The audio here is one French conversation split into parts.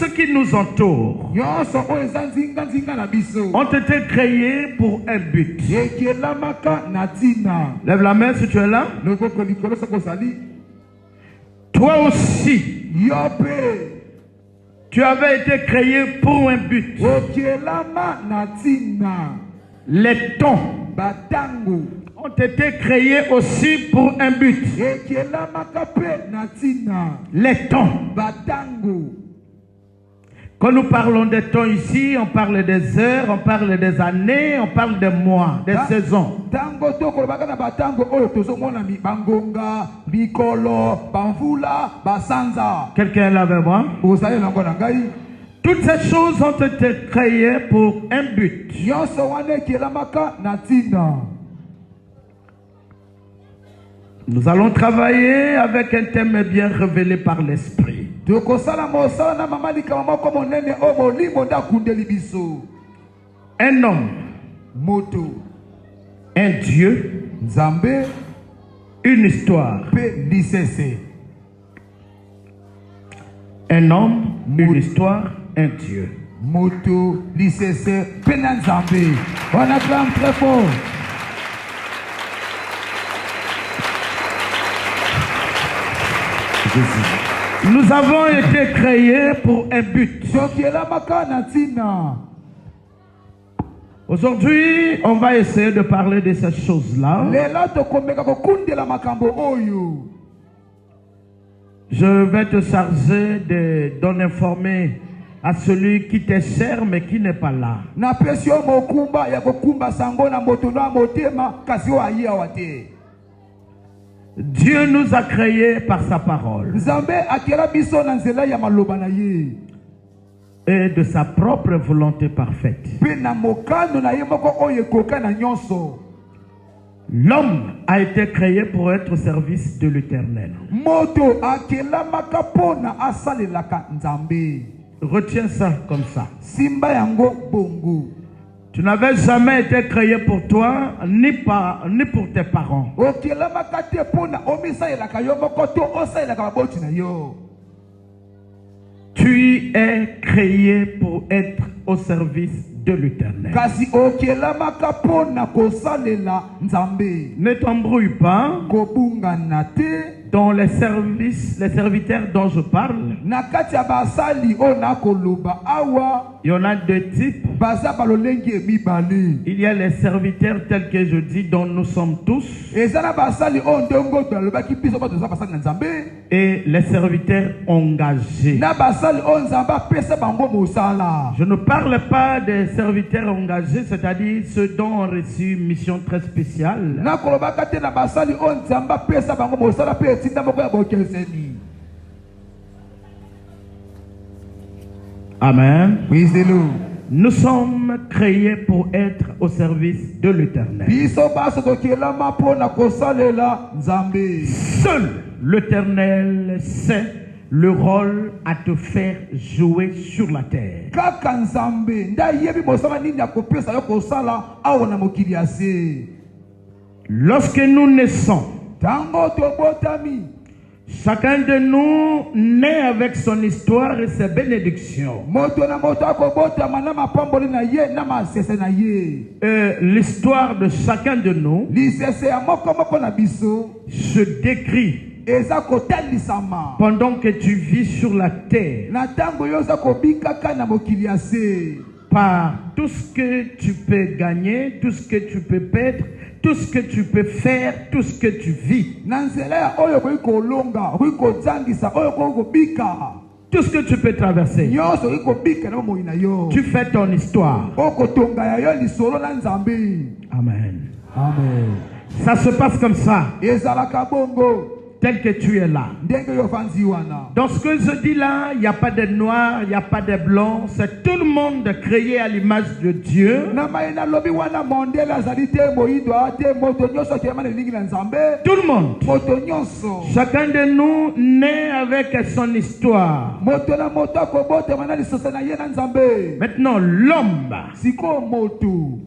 qui nous entourent ont été créés pour un but. Lève la main si tu es là. Toi aussi, tu avais été créé pour un but. Les temps ont été créés aussi pour un but. Les temps. Quand nous parlons des temps ici, on parle des heures, on parle des années, on parle des mois, des saisons. Quelqu'un est là avec moi? Toutes ces choses ont été créées pour un but. Nous allons travailler avec un thème bien révélé par l'Esprit. Un homme, un Dieu, une histoire. Un homme, une histoire, un Dieu. On acclame très fort. Nous avons été créés pour un but. Aujourd'hui, on va essayer de parler de ces choses-là. Je vais te charger d'en informer à celui qui te sert mais qui n'est pas là. Dieu nous a créés par sa parole et de sa propre volonté parfaite. L'homme a été créé pour être au service de l'Éternel. Retiens ça comme ça. Tu n'avais jamais été créé pour toi, ni pour tes parents. Tu es créé pour être au service de l'Éternel. Ne t'embrouille pas. Dans les serviteurs dont je parle, il y en a deux types. Il y a les serviteurs tels que je dis, dont nous sommes tous. Et les serviteurs engagés. Je ne parle pas des serviteurs engagés, c'est-à-dire ceux dont on reçu une mission très spéciale. Amen. Nous sommes créés pour être au service de l'Éternel. Seul l'Éternel sait le rôle à te faire jouer sur la terre. Lorsque nous naissons, chacun de nous naît avec son histoire et ses bénédictions. L'histoire de chacun de nous se décrit pendant que tu vis sur la terre par tout ce que tu peux gagner, tout ce que tu peux perdre, tout ce que tu peux faire, tout ce que tu vis. Tout ce que tu peux traverser. Tu fais ton histoire. Amen. Amen. Ça se passe comme ça. Tel que tu es là. Dans ce que je dis là, il n'y a pas de noir, il n'y a pas de blanc. C'est tout le monde créé à l'image de Dieu. Tout le monde. Chacun de nous naît avec son histoire. Maintenant, l'homme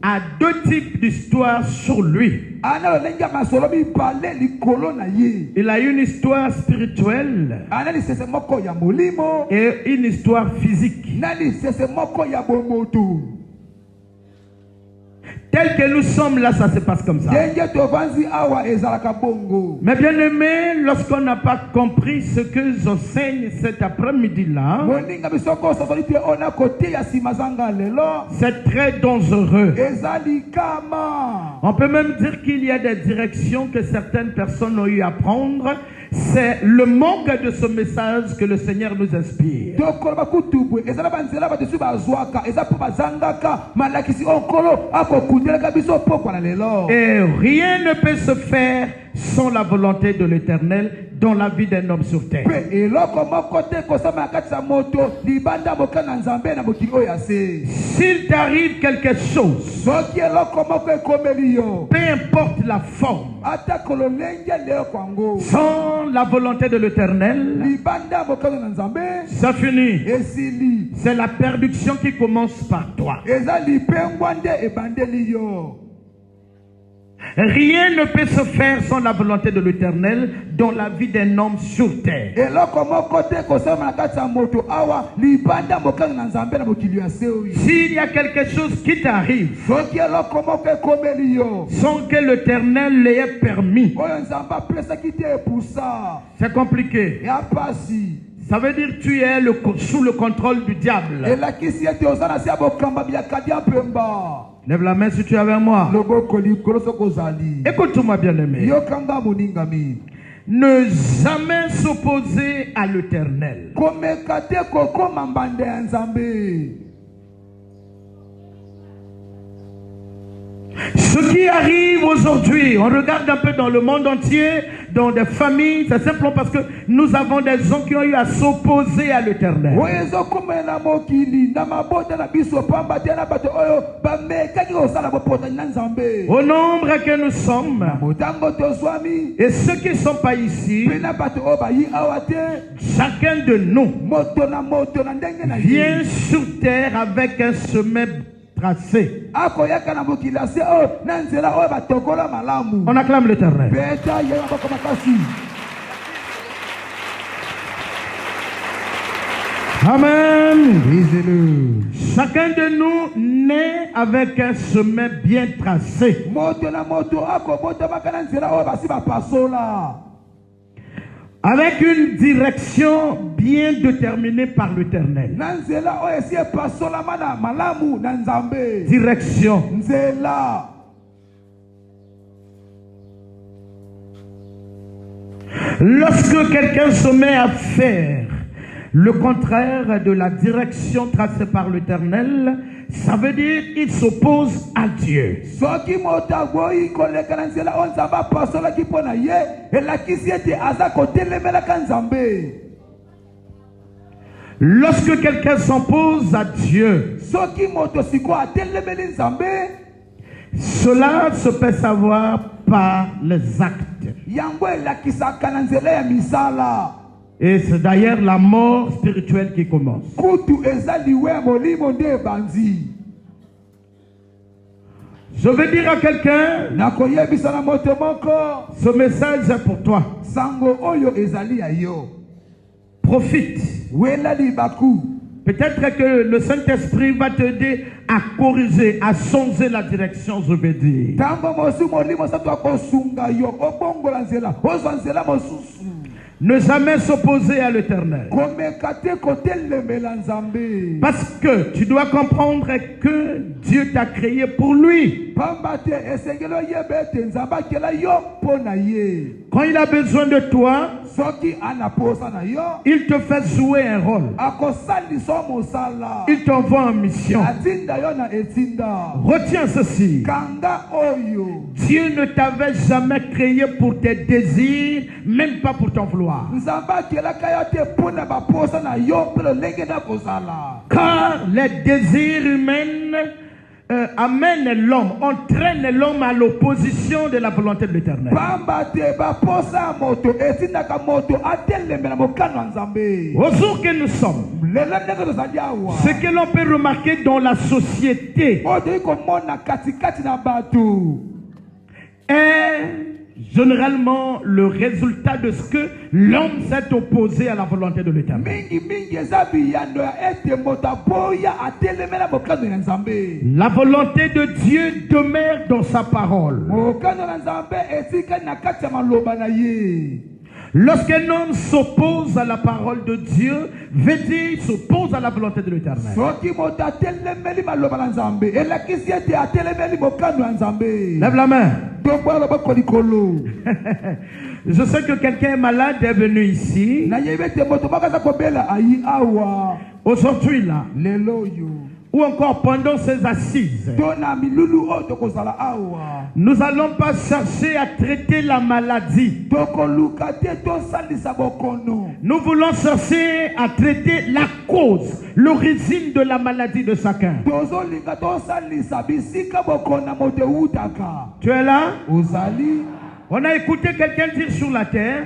a deux types d'histoires sur lui. Il a une histoire spirituelle et une histoire physique. Tel que nous sommes là, ça se passe comme ça. Mais bien aimé, lorsqu'on n'a pas compris ce que j'enseigne cet après-midi-là, c'est très dangereux. On peut même dire qu'il y a des directions que certaines personnes ont eu à prendre. C'est le manque de ce message que le Seigneur nous inspire. Et rien ne peut se faire sans la volonté de l'Éternel dans la vie d'un homme sur terre. S'il t'arrive quelque chose, peu importe la forme, sans la volonté de l'Éternel, ça finit. C'est la perdition qui commence par toi. Rien ne peut se faire sans la volonté de l'Éternel dans la vie d'un homme sur terre. S'il y a quelque chose qui t'arrive sans que l'Éternel l'ait permis, c'est compliqué. Ça veut dire que tu es sous le contrôle du diable. Lève la main si tu es avec moi. Écoute-moi bien aimé. Ne jamais s'opposer à l'Éternel. Ce qui arrive aujourd'hui, on regarde un peu dans le monde entier, dans des familles, c'est simplement parce que nous avons des gens qui ont eu à s'opposer à l'Éternel. Au nombre que nous sommes, et ceux qui ne sont pas ici, chacun de nous vient sur terre avec un chemin tracé. On acclame l'Éternel. Amen. Chacun de nous naît avec un chemin bien tracé. Avec une direction bien déterminée par l'Éternel. Direction. Lorsque quelqu'un se met à faire le contraire de la direction tracée par l'Éternel, ça veut dire qu'il s'oppose à Dieu. Lorsque quelqu'un s'oppose à Dieu, cela se peut savoir par les actes. Et c'est d'ailleurs la mort spirituelle qui commence. Je veux dire à quelqu'un, ce message est pour toi. Profite. Peut-être que le Saint-Esprit va t'aider à corriger, à changer la direction, je veux dire. Ne jamais s'opposer à l'Éternel. Parce que tu dois comprendre que Dieu t'a créé pour lui. Quand il a besoin de toi, il te fait jouer un rôle. Il t'envoie en mission. Retiens ceci. Dieu ne t'avait jamais créé pour tes désirs, même pas pour ton vouloir. Car les désirs humains amènent l'homme, entraînent l'homme à l'opposition de la volonté de l'Éternel. Au jour que nous sommes, ce que l'on peut remarquer dans la société, est généralement le résultat de ce que l'homme s'est opposé à la volonté de l'Éternel. La volonté de Dieu demeure dans sa parole. Lorsqu'un homme s'oppose à la parole de Dieu, veut dire qu'il s'oppose à la volonté de l'Éternel. Lève la main. Je sais que quelqu'un est malade, est venu ici. Aujourd'hui là, ou encore pendant ces assises, nous n'allons pas chercher à traiter la maladie. Nous voulons chercher à traiter la cause, l'origine de la maladie de chacun. Tu es là? On a écouté quelqu'un dire sur la terre,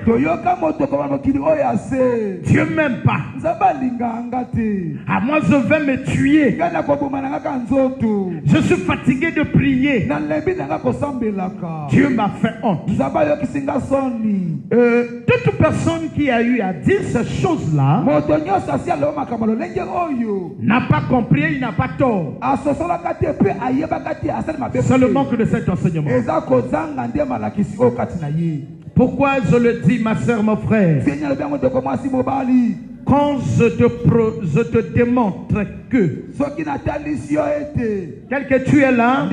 Dieu m'aime pas. Ah, moi je vais me tuer. Je suis fatigué de prier. Dieu m'a fait honte. Toute personne qui a eu à dire ces choses-là n'a pas compris, il n'a pas tort. C'est le manque de cet enseignement. Pourquoi je le dis, ma soeur, mon frère? Quand je te démontre que tel que tu es là,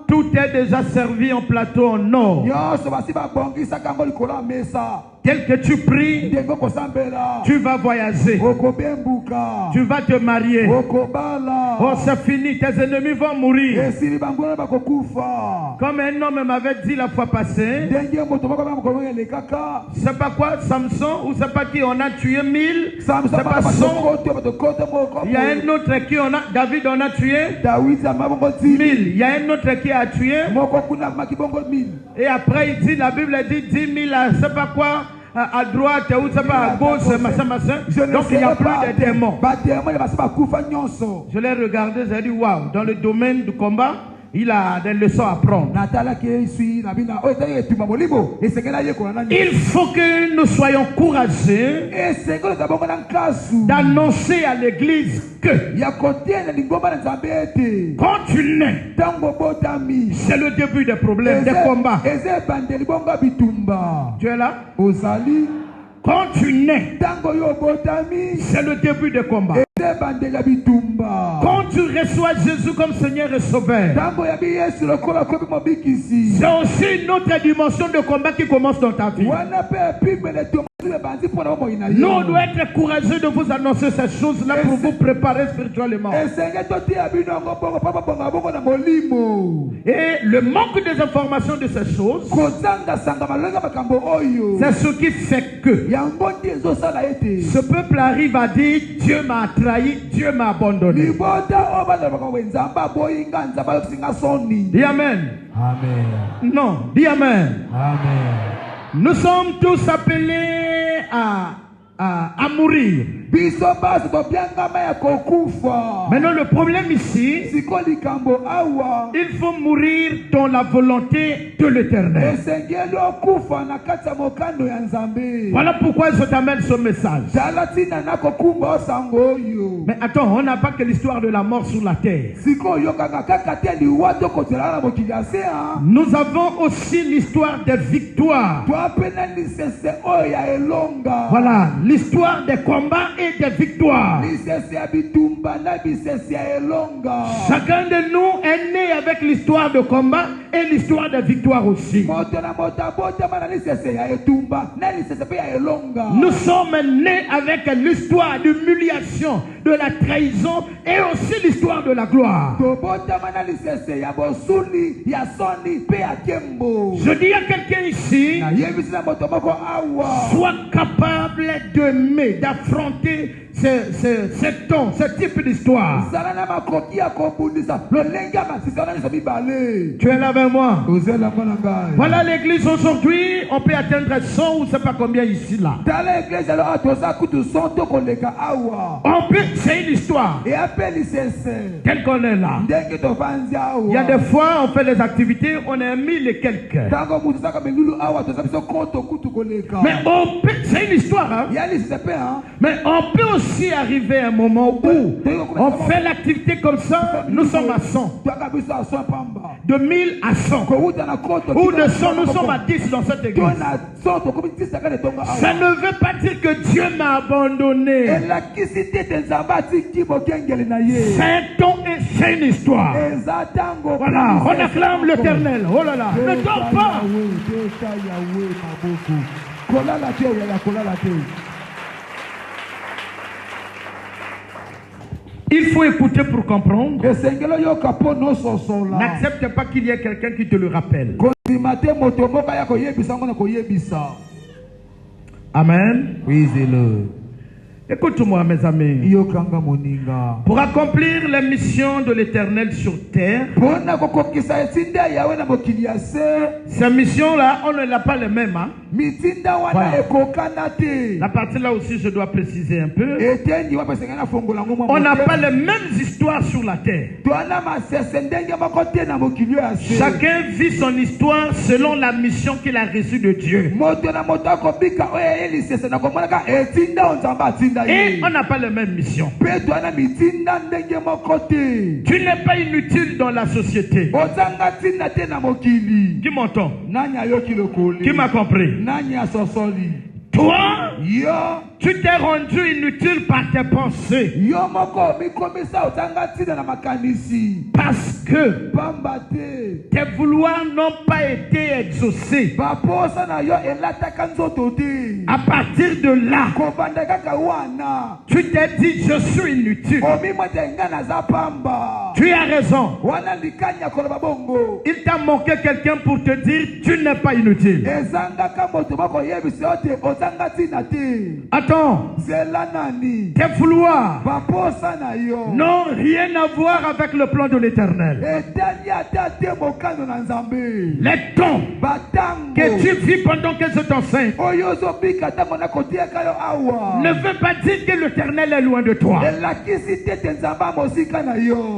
tout est déjà servi en plateau en or. Tel que tu pries, tu vas voyager. Tu vas te marier. Oh, c'est fini, tes ennemis vont mourir. Comme un homme m'avait dit la fois passée, c'est pas quoi, Samson, ou c'est pas qui on a tué 1000, c'est pas son. Il y a un autre qui on a, David on a tué 1000. Il y a un autre qui a tué. Et après il dit, la Bible dit 10 000, c'est pas quoi, à droite ou c'est pas à gauche, machin. Donc il n'y a plus de démons. Je l'ai regardé, j'ai dit waouh, dans le domaine du combat, il a des leçons à prendre. Il faut que nous soyons courageux d'annoncer à l'église que quand tu nais, c'est le début des problèmes, des combats. Tu es là? Quand tu nais, c'est le début des combats. Quand tu reçois Jésus comme Seigneur et Sauveur, c'est aussi une autre dimension de combat qui commence dans ta vie. Nous, on doit être courageux de vous annoncer ces choses-là pour vous préparer spirituellement. Et le manque des informations de ces choses, c'est ce qui fait que ce peuple arrive à dire Dieu m'a trahi, Dieu m'a abandonné. Dis Amen. Amen. Non, dis Amen. Amen. Nous sommes tous appelés à mourir. Maintenant le problème ici, il faut mourir dans la volonté de l'Éternel. Voilà pourquoi je t'amène ce message. Mais attends, on n'a pas que l'histoire de la mort sur la terre. Nous avons aussi l'histoire des victoires. Voilà, l'histoire des combats et des victoires. Chacun de nous est né avec l'histoire de combat et l'histoire de victoire aussi. Nous sommes nés avec l'histoire d'humiliation, de la trahison et aussi l'histoire de la gloire. Je dis à quelqu'un ici, sois capable d'aimer, d'affronter ce type d'histoire. Tu es là avec moi. Voilà l'église aujourd'hui. On peut atteindre 100 ou je ne sais pas combien ici là. On peut, c'est une histoire. Telle qu'on est là. Il y a des fois, on fait des activités, on est 1000 et quelques. Mais on peut, c'est une histoire. Hein? Mais on peut aussi arriver à un moment où on fait l'activité comme ça, nous sommes à 100. De 1000 à 100. Ou de 100, nous sommes à 10 dans cette église. Ça ne veut pas dire que Dieu m'a abandonné. C'est un temps et c'est une histoire. Voilà, on acclame l'Éternel. Oh là là, ne dors pas. Il faut écouter pour comprendre. N'accepte pas qu'il y ait quelqu'un qui te le rappelle. Amen. Oui, c'est le. Écoute-moi, mes amis. Pour accomplir la mission de l'Éternel sur terre, cette mission-là, on ne l'a pas les mêmes. Hein? Voilà. La partie là aussi, je dois préciser un peu. On n'a pas les mêmes histoires sur la terre. Chacun vit son histoire selon la mission qu'il a reçue de Dieu. Et on n'a pas les mêmes missions. Tu n'es pas inutile dans la société. Qui m'entend? Qui m'a compris? Toi, tu t'es rendu inutile par tes pensées. Parce que tes vouloirs n'ont pas été exaucés. À partir de là, tu t'es dit, je suis inutile. Tu as raison. Il t'a manqué quelqu'un pour te dire, tu n'es pas inutile. Attends, tes vouloirs n'ont rien à voir avec le plan de l'Éternel. Les temps que tu vis pendant que je t'enseigne ne veut pas dire que l'Éternel est loin de toi.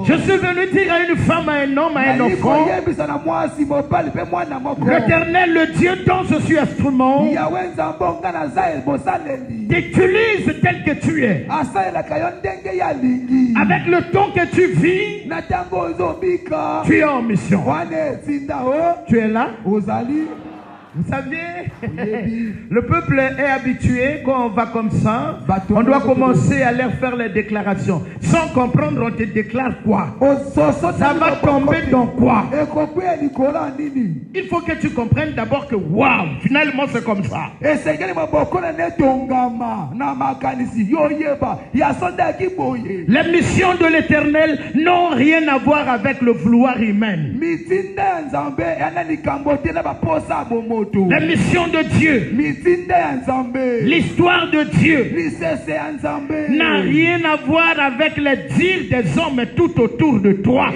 Je suis venu dire à une femme, à un homme, à un enfant, l'Éternel, le Dieu dont je suis instrument, t'utilise tel que tu es. Avec le temps que tu vis, tu es en mission. Tu es là? Vous saviez, le peuple est habitué quand on va comme ça, on doit commencer à leur faire les déclarations. Sans comprendre, on te déclare quoi? Ça va tomber dans quoi? Il faut que tu comprennes d'abord que waouh, finalement c'est comme ça. Les missions de l'Éternel n'ont rien à voir avec le vouloir humain. La mission de Dieu, l'histoire de Dieu n'a rien à voir avec les dires des hommes tout autour de toi.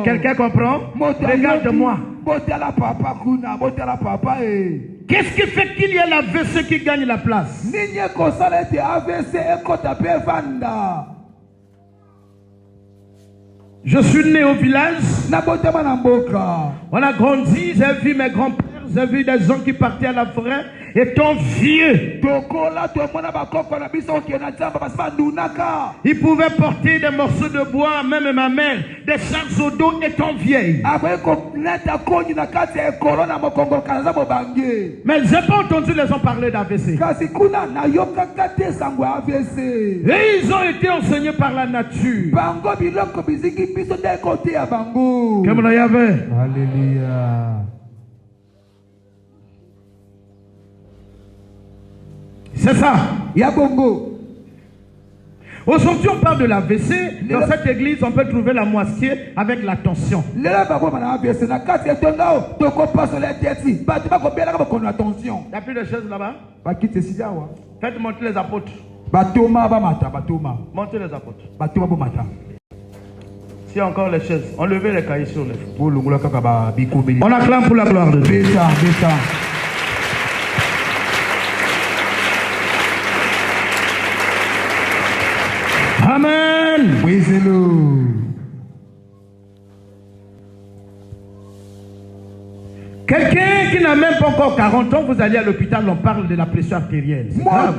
Quelqu'un comprend? Regarde-moi. Qu'est-ce qui fait qu'il y a l'AVC qui gagne la place? Je suis né au village. On a grandi, j'ai vu mes grands-pères, j'ai vu des gens qui partaient à la forêt. Étant vieux, ils pouvaient porter des morceaux de bois, même ma mère, des charges au dos étant vieille. Mais je n'ai pas entendu les gens parler d'AVC. Et ils ont été enseignés par la nature. Comme il y avait. Alléluia. C'est ça. Yabongo. Aujourd'hui, on parle de la WC. Dans cette église, on peut trouver la moitié avec la tension. Il y a plus de choses là-bas. Faites monter les apôtres. Montez les apôtres. S'il y a encore les chaises, enlevez les cahiers sur les fous. On acclame pour la gloire de Dieu. Amen. Quelqu'un qui n'a même pas encore 40 ans, vous allez à l'hôpital, on parle de la pression artérielle. C'est grave.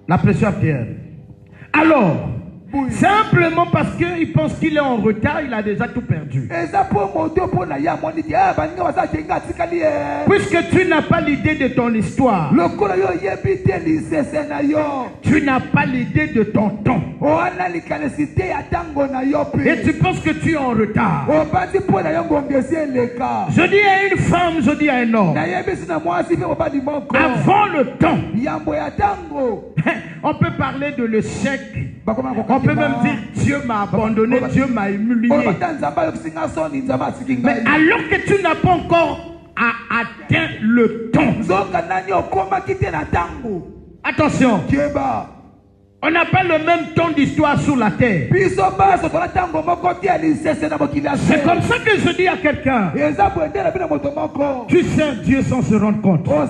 La pression artérielle. Alors, simplement parce qu'il pense qu'il est en retard, il a déjà tout perdu. Puisque tu n'as pas l'idée de ton histoire, tu n'as pas l'idée de ton temps, et tu penses que tu es en retard. Je dis à une femme, je dis à un homme, avant le temps, on peut parler de l'échec. On peut même dire Dieu m'a abandonné, Dieu m'a humilié. Mais alors que tu n'as pas encore atteint le temps. Attention. On n'a pas le même temps d'histoire sur la terre. C'est comme ça que je dis à quelqu'un. Tu sers Dieu sans se rendre compte. À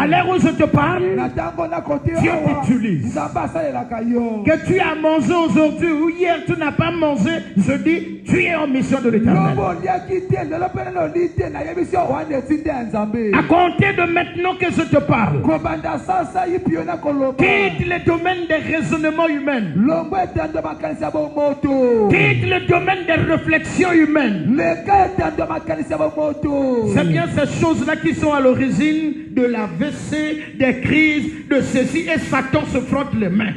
l'heure où je te parle, Dieu t'utilise. Que tu as mangé aujourd'hui ou hier, tu n'as pas mangé, je dis, tu es en mission de l'Éternel. À compter de maintenant que je te parle, quitte le domaine des raisonnements humains. Quitte le domaine des réflexions humaines. C'est bien ces choses-là qui sont à l'origine de la WC, des crises, de ceci, et Satan se frotte les mains.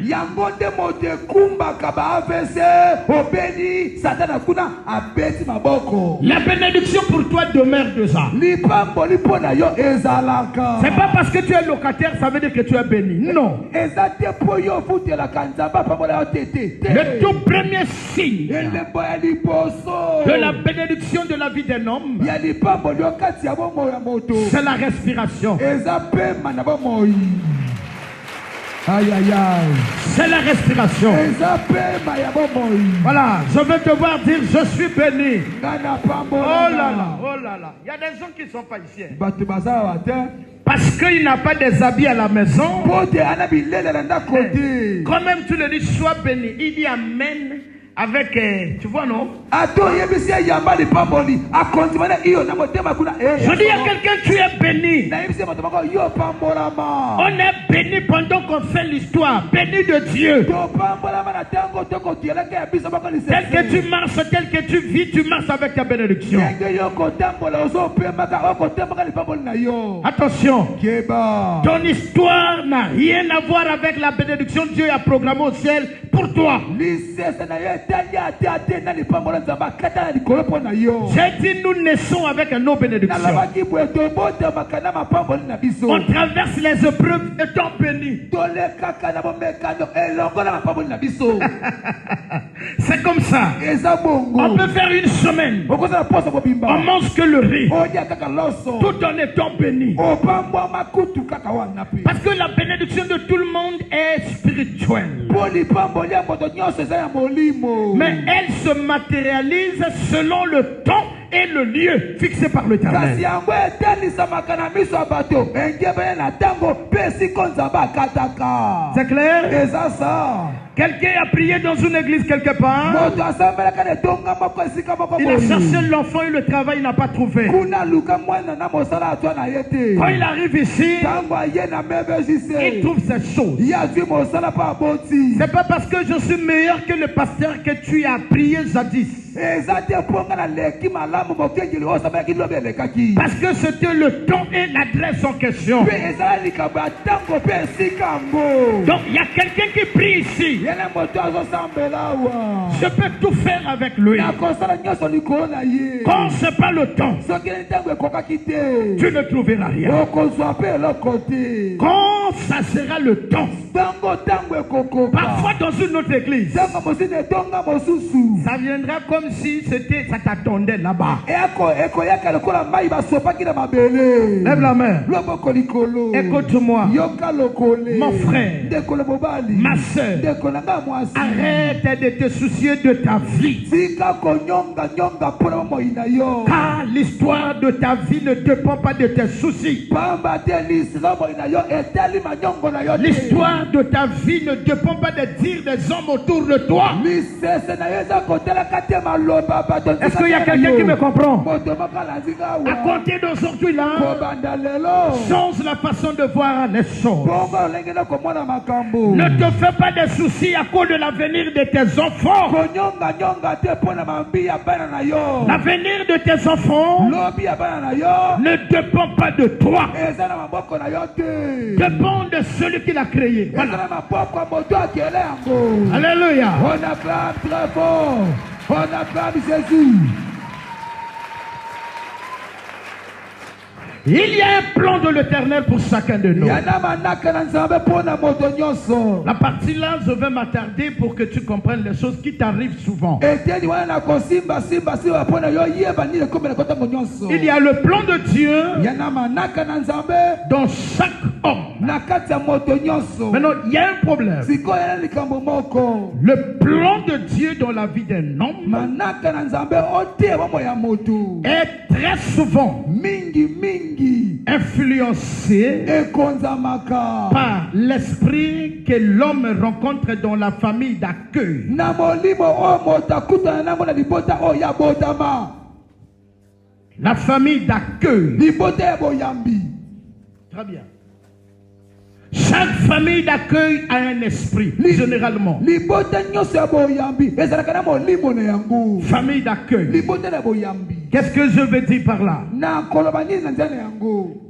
La bénédiction pour toi demeure déjà. C'est pas parce que tu es locataire, ça veut dire que tu es béni. Non. Le tout premier signe de la bénédiction de la vie d'un homme, c'est la respiration. Aïe aïe aïe. C'est la respiration. Voilà, je veux te voir dire je suis béni. Oh là là, oh là là. Il y a des gens qui ne sont pas ici. Parce qu'il n'a pas des habits à la maison. Quand même tu le dis sois béni. Il dit amen. Avec, tu vois non? Je dis à quelqu'un, tu es béni. On est béni pendant qu'on fait l'histoire. Béni de Dieu. Tel que tu marches, tel que tu vis, tu marches avec ta bénédiction. Attention. Ton histoire n'a rien à voir avec la bénédiction que Dieu a programmée au ciel pour toi. J'ai dit nous naissons avec un nom bénédiction. On traverse les épreuves étant bénis. C'est comme ça. On peut faire une semaine. On mange que le riz. Tout en étant béni. Parce que la bénédiction de tout le monde est spirituelle. Mais elle se matérialise selon le temps et le lieu fixé par l'Éternel. C'est clair? Quelqu'un a prié dans une église quelque part. Il a cherché l'enfant et le travail, il n'a pas trouvé. Quand il arrive ici, il trouve ces choses. C'est pas parce que je suis meilleur que le pasteur que tu as prié jadis. Parce que c'était le temps et l'adresse en question. Donc il y a quelqu'un qui prie ici. Je peux tout faire avec lui. Quand ce n'est pas le temps, tu ne trouveras rien. Quand ça sera le temps, parfois dans une autre église, ça viendra comme si ça t'attendait là-bas. Lève la main. Écoute-moi, mon frère, ma soeur, arrête de te soucier de ta vie. Car l'histoire de ta vie ne dépend pas de tes soucis. L'histoire de ta vie ne dépend pas des dires des hommes autour de toi. Est-ce qu'il y a quelqu'un qui me comprend? À compter d'aujourd'hui là, change la façon de voir les choses. Ne te fais pas de soucis à cause de l'avenir de tes enfants. L'avenir de tes enfants ne dépend pas de toi. Dépend de celui qui l'a créé. Voilà. Alléluia. On acclame très fort. On acclame Jésus. Il y a un plan de l'Éternel pour chacun de nous. La partie là, je vais m'attarder pour que tu comprennes les choses qui t'arrivent souvent. Il y a le plan de Dieu dans chaque homme. Maintenant, il y a un problème. Le plan de Dieu dans la vie d'un homme est très souvent influencé par l'esprit que l'homme rencontre dans la famille d'accueil. La famille d'accueil. Très bien. Chaque famille d'accueil a un esprit, généralement. Famille d'accueil. Qu'est-ce que je veux dire par là?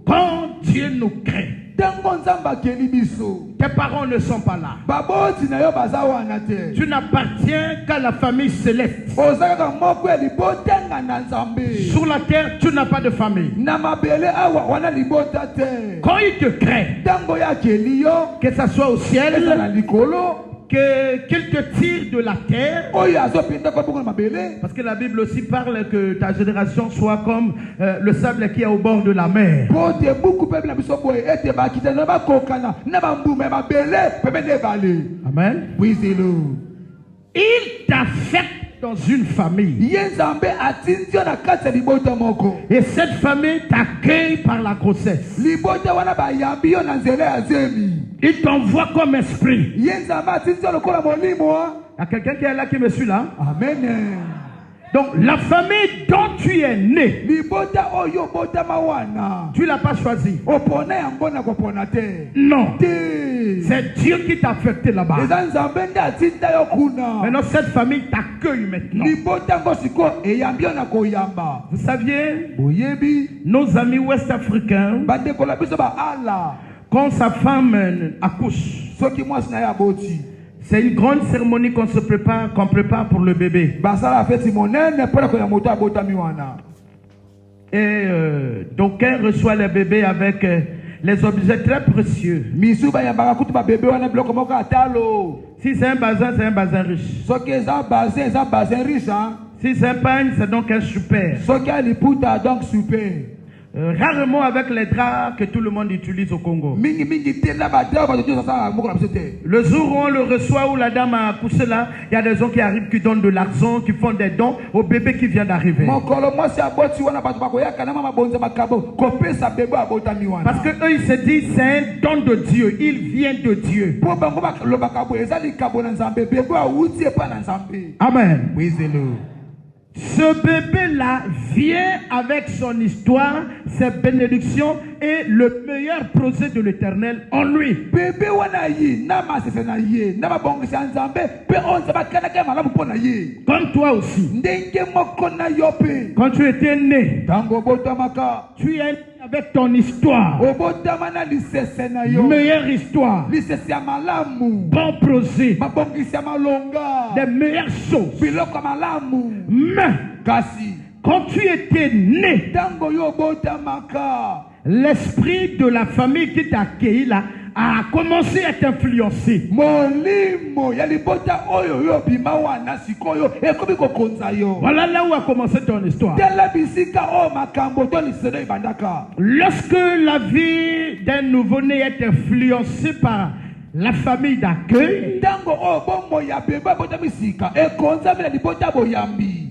Quand Dieu nous crée, tes parents ne sont pas là. Tu n'appartiens qu'à la famille céleste. Sur la terre, tu n'as pas de famille. Quand il te crée, que ce soit au ciel, qu'il te tire de la terre, parce que la Bible aussi parle que ta génération soit comme le sable qui est au bord de la mer. Amen. Il t'affecte dans une famille. Et cette famille t'accueille par la grossesse. Il t'envoie comme esprit. Il y a quelqu'un qui est là qui me suit là? Amen. Donc la famille dont tu es né, tu ne l'as pas choisi. Non. C'est Dieu qui t'a affecté là-bas. Maintenant cette famille t'accueille maintenant. Vous saviez, nos amis ouest-africains, quand sa femme accouche, c'est une grande cérémonie qu'on prépare pour le bébé. Et donc elle reçoit le bébé avec les objets très précieux. Si c'est un bazin riche. Si c'est un pagne, c'est donc un super. Rarement avec les draps que tout le monde utilise au Congo. Le jour où on le reçoit, où la dame a accouché là, il y a des gens qui arrivent, qui donnent de l'argent, qui font des dons au bébé qui vient d'arriver. Parce que eux ils se disent c'est un don de Dieu, il vient de Dieu. Amen. Ce bébé-là vient avec son histoire, ses bénédictions et le meilleur projet de l'Éternel en lui. Bébé wana yi na masese na ye na babongisa nzambe pe on zaba kanaka malamu pona ye. Comme toi aussi. Ndenge moko na yo pe. Quand tu étais né, Tango botamaka. tu es né avec ton histoire. Obotama na lisese na yo. Meilleure histoire. Lisese ya malamu. Bon projet. Mabongisa malonga. Des meilleures choses. Biloko malamu. Mais Kasi. quand tu étais né, Tango yo botamaka. l'esprit de la famille qui t'a accueilli là a commencé à t'influencer. Molimo ya libota oyo yo bima wana sikoyo ekomi kokonza yo. Voilà là où a commencé ton histoire. Tela bisika o makambo to liseno ibandaka. Lorsque la vie d'un nouveau-né est influencée par la famille d'accueil, Tango o bombo ya beba bota bisika ekonza mela libota boyambi.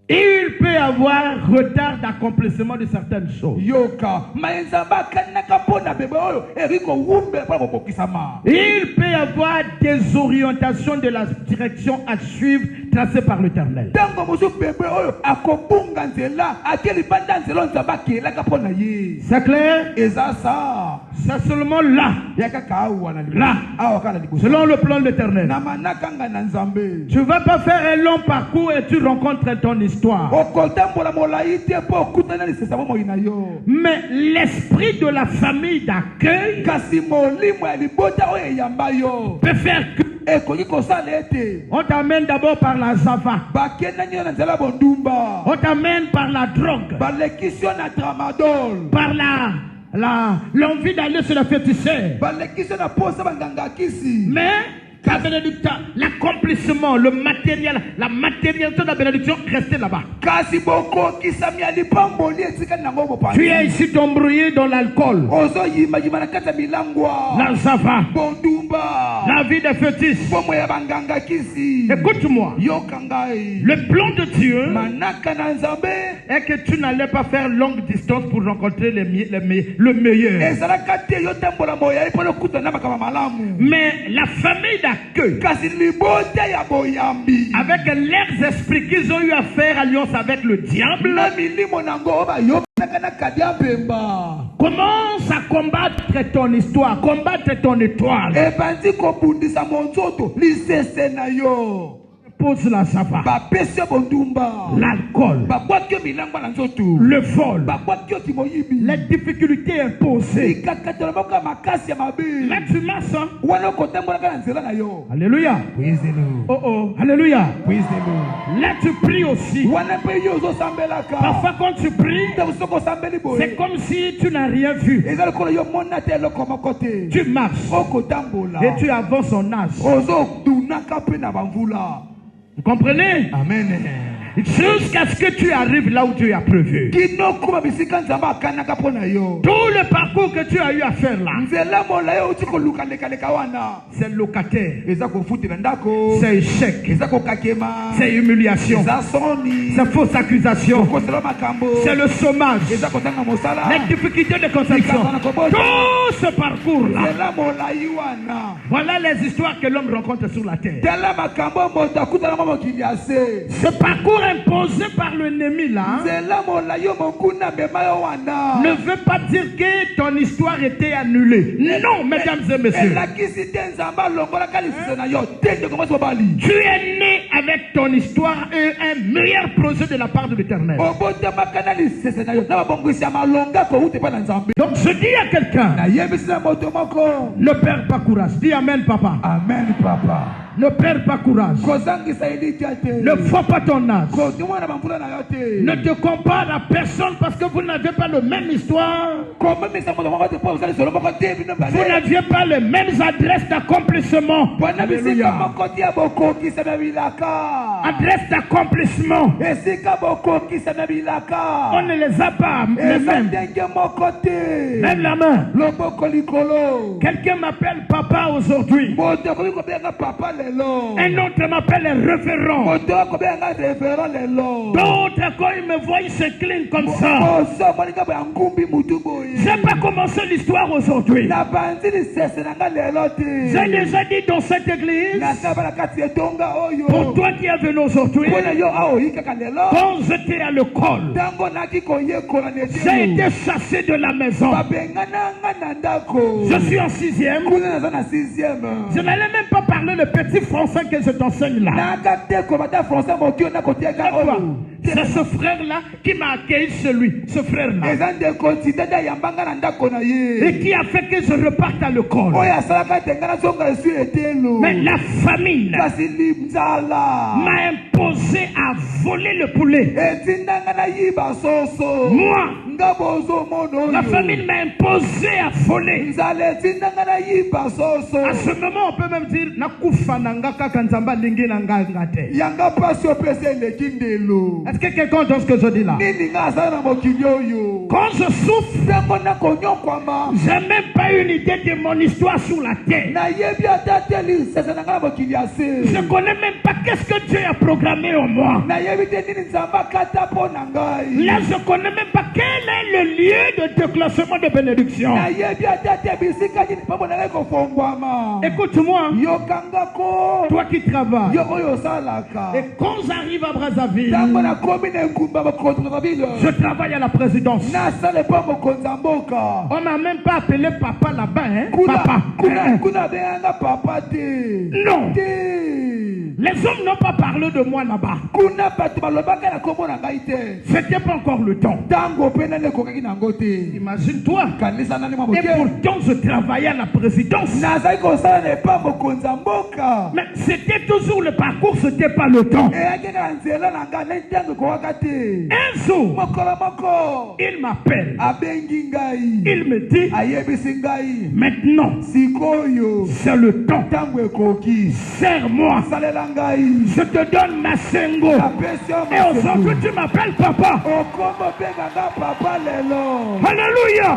il peut y avoir retard d'accomplissement de certaines choses. Yoka maenzamba kanaka pona bebe oyo eriko wumbe pa bokisama. Il peut y avoir des orientations de la direction à suivre tracée par l'Éternel. Tango mosu bebe oyo akobunga nzela akeli banda nzela nzamba kela kapona ye. C'est clair? Eza sa. C'est seulement là, Là, selon le plan de l'Éternel. Tu ne vas pas faire un long parcours et tu rencontres ton histoire. Mais l'esprit de la famille d'accueil peut faire que on t'amène d'abord par la Zava. On t'amène par la drogue. Par l'envie d'aller sur la féticheur. Mais l'accomplissement, le matériel, la matérialité de la bénédiction restait là-bas. Tu es ici t'embrouillé dans l'alcool, la Zava, la vie des fétiches. Écoute-moi, le plan de Dieu est que tu n'allais pas faire longue distance pour rencontrer le meilleur. Mais la famille d'accueil, avec leurs esprits qu'ils ont eu à faire alliance avec le diable, commence à combattre ton histoire, combattre ton étoile. Pose la Zava, l'alcool, le vol, les difficultés imposées. Là tu marches, hein? Alléluia. Oh oh, alléluia. Là tu pries aussi. Parfois quand tu pries, c'est comme si tu n'as rien vu. Tu marches et tu avances en âge. Vous comprenez? Amen. Jusqu'à ce que tu arrives là où Dieu a prévu. Tout le parcours que tu as eu à faire là, c'est locataire, c'est échec, c'est humiliation, c'est fausse accusation, c'est le chômage, les difficultés de conception. Tout ce parcours là, voilà les histoires que l'homme rencontre sur la terre. Ce parcours imposé par l'ennemi là ne veut pas dire que ton histoire était annulée. Non, mesdames et messieurs. Tu es né avec ton histoire et un meilleur projet de la part de l'Éternel. Donc je dis à quelqu'un, ne perds pas courage. Dis amen papa. Amen papa. Ne perds pas courage. Ne faut pas ton âge. Ne te compare à personne parce que vous n'avez pas la même histoire. Vous n'aviez pas les mêmes adresses d'accomplissement. Adresse d'accomplissement. On ne les a pas les mêmes. Même la main. Quelqu'un m'appelle papa aujourd'hui. Un autre m'appelle référent. D'autres, quand ils me voient, ils s'inclinent comme ça. Je n'ai pas commencé l'histoire aujourd'hui. J'ai déjà dit dans cette église, pour toi qui es venu aujourd'hui, quand j'étais à l'école, j'ai été chassé de la maison. Je suis en 6e. Je n'allais même pas parler le petit français que je t'enseigne là. C'est ce frère-là qui m'a accueilli chez lui. Ce frère-là. Et qui a fait que je reparte à l'école. Mais la famine m'a imposé à voler le poulet. Moi, la famine m'a imposé à voler. À ce moment, on peut même dire est-ce que quelqu'un entend ce que je dis là? Quand je souffre, je n'ai même pas une idée de mon histoire sur la terre. Je ne connais même pas qu'est-ce que Dieu a programmé en moi. Là, je ne connais même pas quel est le lieu de déclenchement de bénédiction. Écoute-moi, toi qui travailles, et quand j'arrive à Brazzaville, je travaille à la présidence. On m'a même pas appelé papa là-bas, hein? Papa. Non. Les hommes n'ont pas parlé de moi là-bas. C'était pas encore le temps. Imagine-toi. Et pourtant, je travaillais à la présidence. Mais c'était toujours le parcours, c'était pas le temps. Un jour, il m'appelle. Il me dit, maintenant, c'est le temps. Serre-moi. Je te donne ma sengo. Et aujourd'hui, tu m'appelles papa. Alléluia.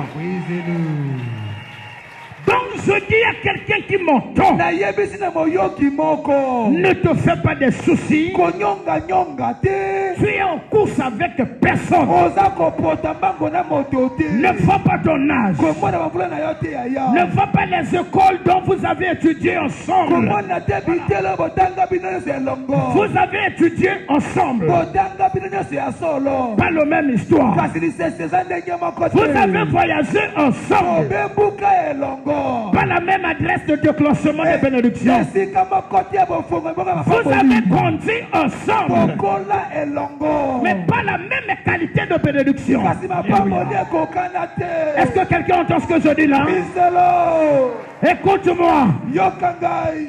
Donc je dis à quelqu'un qui m'entend, ne te fais pas de soucis. Tu es en course avec personne. Ne vois pas ton âge. Ne vois pas les écoles dont vous avez étudié ensemble. Vous avez étudié ensemble. Pas la même histoire. Vous avez voyagé ensemble. Pas la même adresse de déclenchement de bénédiction. Vous avez conduit ensemble. Mais pas la même qualité de bénédiction. Est-ce que quelqu'un entend ce que je dis là? Écoute-moi.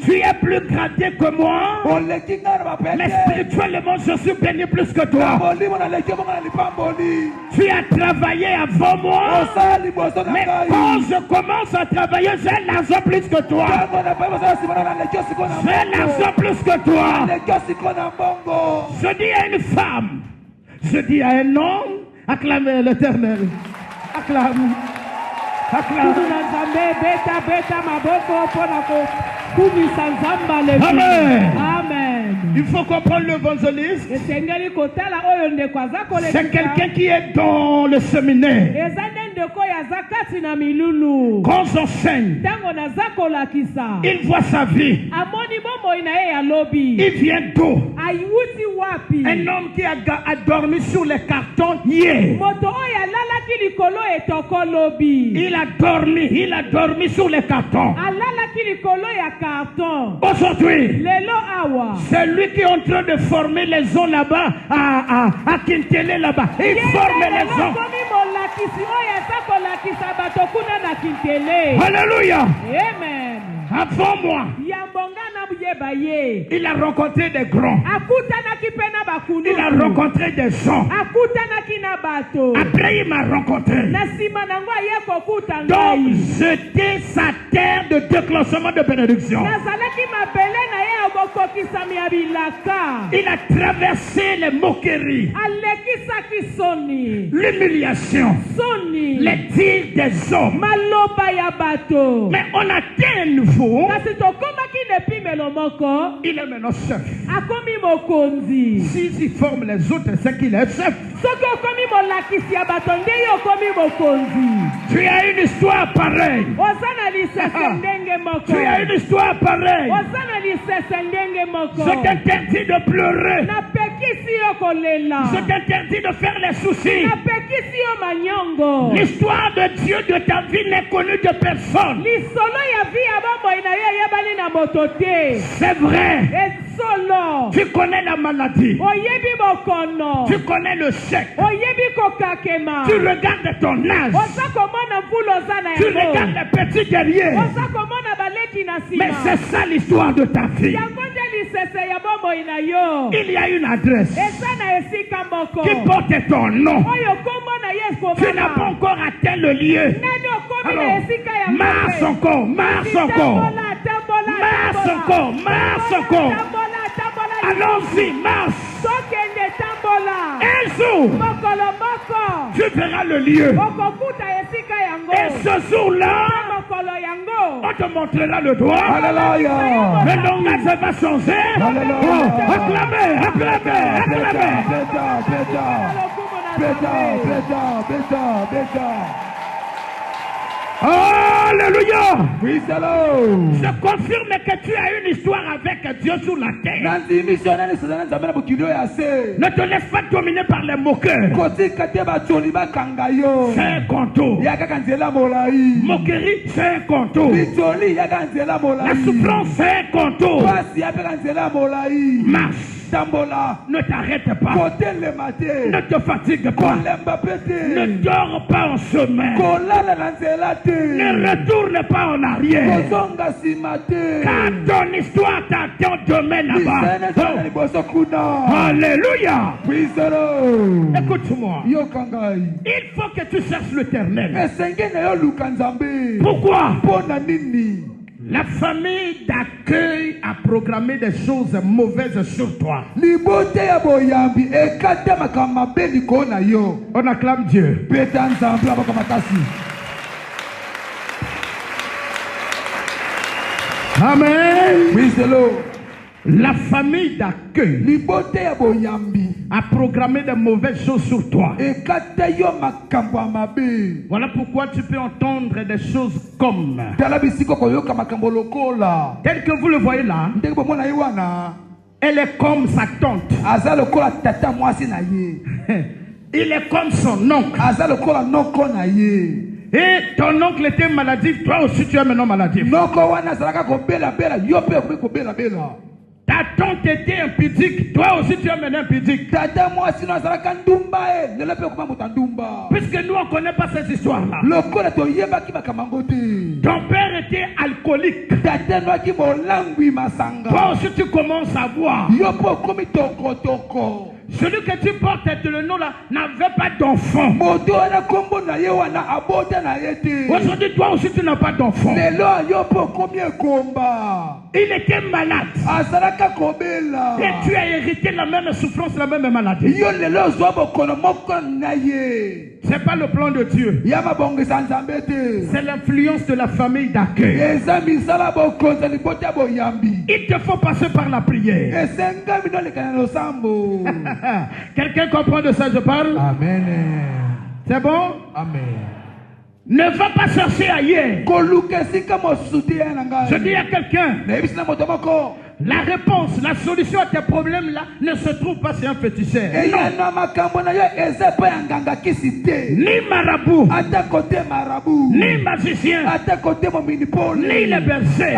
Tu es plus gradé que moi. Mais spirituellement, je suis béni plus que toi. Tu as travaillé avant moi. Mais quand je commence à travailler, j'ai l'argent plus que toi. J'ai l'argent plus que toi. Je dis à une femme, je dis à un homme, acclamez l'Éternel. Acclame. Acclame. Amen. Amen. Il faut comprendre l'évangéliste. C'est quelqu'un qui est dans le séminaire. Quand j'enseigne, il voit sa vie. Il vient d'où? Un homme qui a dormi sur les cartons hier. Il a dormi sur les cartons. Aujourd'hui, c'est lui qui est en train de former les gens là-bas à Kintele là-bas. Il forme les gens. Alléluia. Amen. Avant moi, il a rencontré des grands. Il a rencontré des gens. Après, il m'a rencontré. Donc, j'étais sa terre de déclenchement de bénédiction. Il a traversé les moqueries, l'humiliation, les tirs des hommes. Mais on atteint un niveau il est maintenant chef. S'il forme les autres, c'est qu'il est chef. Tu as une histoire pareille. Tu as une histoire pareille. Je t'interdis de pleurer. Je t'interdis de faire les soucis. L'histoire de Dieu de ta vie n'est connue de personne. C'est vrai. Tu connais la maladie. Tu connais le chèque. Tu regardes ton âge. Tu regardes les petits guerriers. Mais c'est ça l'histoire de ta vie. Il y a une adresse qui porte ton nom. Tu n'as pas encore atteint le lieu. Alors, marche encore, marche encore. Marche encore, marche encore. Allons-y, marche. Un jour, tu verras le lieu. Et ce jour-là, on te montrera le doigt. Alléluia. Le langage va changer. Alléluia. Acclamez, acclamez, acclamez. Alléluia. Oui, c'est l'eau. Je confirme que tu as une histoire avec Dieu sur la terre. Ne te laisse pas dominer par les moqueurs. C'est un contour. Moquerie, c'est un contour. La souffrance, c'est un contour. Marche. Ne t'arrête pas. Ne te fatigue pas. Ne dors pas en chemin. Ne retourne pas en arrière. Car ton histoire t'attend demain là-bas. Alléluia. Écoute-moi. Il faut que tu cherches l'Éternel. Pourquoi? La famille d'accueil a programmé des choses mauvaises sur toi. On acclame Dieu. Amen. Oui, c'est l'eau. La famille d'accueil a programmé de mauvaises choses sur toi. Voilà pourquoi tu peux entendre des choses comme tel que vous le voyez là. Elle est comme sa tante. Il est comme son oncle. Et ton oncle était maladif, toi aussi tu es maintenant maladif. Ta tante était impudique, toi aussi tu es maintenant impudique. Puisque nous on ne connaît pas ces histoires-là. Ton père était alcoolique. Toi aussi tu commences à boire. Celui que tu portes le nom là n'avait pas d'enfant. Aujourd'hui toi aussi tu n'as pas d'enfant. Il était malade. Et tu as hérité la même souffrance, la même maladie. C'est pas le plan de Dieu. C'est l'influence de la famille d'accueil. Il te faut passer par la prière. Quelqu'un comprend de ça je parle? Amen. C'est bon? Amen. Ne va pas chercher ailleurs. Je dis à quelqu'un, la réponse, la solution à tes problèmes là ne se trouve pas chez un féticheur. Ni marabout, ni magicien, ni les bergers.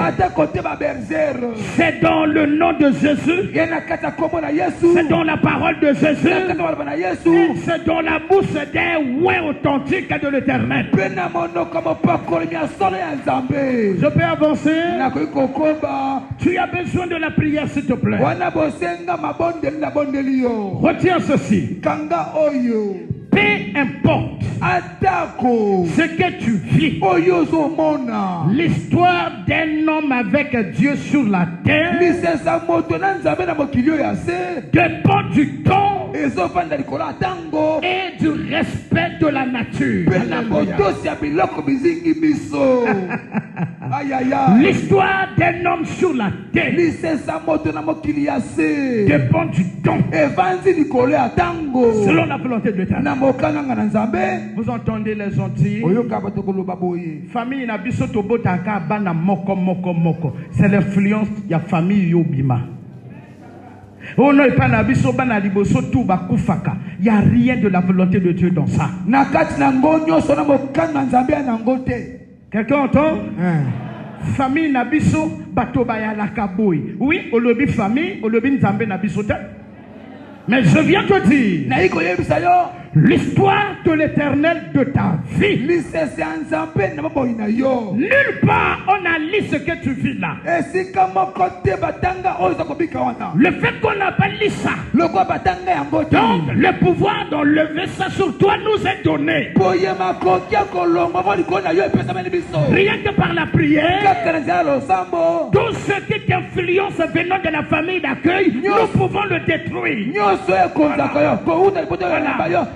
C'est dans le nom de Jésus. C'est dans la parole de Jésus. Et c'est dans la bouche des oins authentiques de l'Éternel. Je peux avancer? Tu as besoin de la prière, s'il te plaît. Retiens ceci. Peu importe ce que tu vis, l'histoire d'un homme avec Dieu sur la terre dépend du temps et du respect de la nature. Aïe, aïe, aïe. L'histoire d'un homme sur la terre dépend du don. Selon la volonté de l'Éternel. Vous entendez les gentils? Famille na biso tobotaka bana moko moko moko. C'est l'influence de la famille Yobima. Il n'y a rien de la volonté de Dieu dans ça. Quelqu'un entend? Famille nabiso batobaya la kaboui. Oui, au lobby famille, au lobby nzambe nabiso. Mais je viens te dire l'histoire de l'Éternel de ta vie. Nulle part on a lu ce que tu vis là. Le fait qu'on n'a pas lu ça, donc le pouvoir d'enlever ça sur toi nous est donné. Rien que par la prière, tout ce qui t'influence venant de la famille d'accueil, nous pouvons le détruire. Voilà.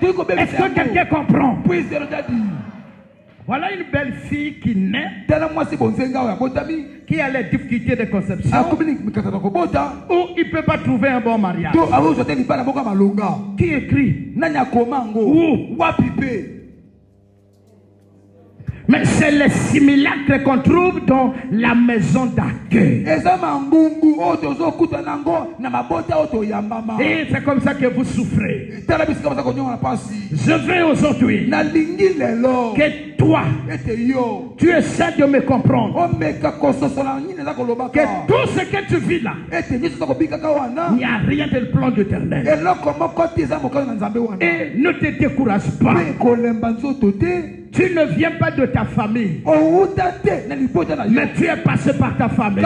Est-ce que quelqu'un comprend? Voilà une belle fille qui naît, qui a les difficultés de conception, ou il ne peut pas trouver un bon mariage. Qui écrit? Où? Mais c'est les simulacres qu'on trouve dans la maison d'accueil. Et c'est comme ça que vous souffrez. Je veux aujourd'hui que toi, tu essaies de me comprendre. Que tout ce que tu vis là, il n'y a rien de plan d'Éternel. Et ne te décourage pas. Tu ne viens pas de ta famille, mais tu es passé par ta famille.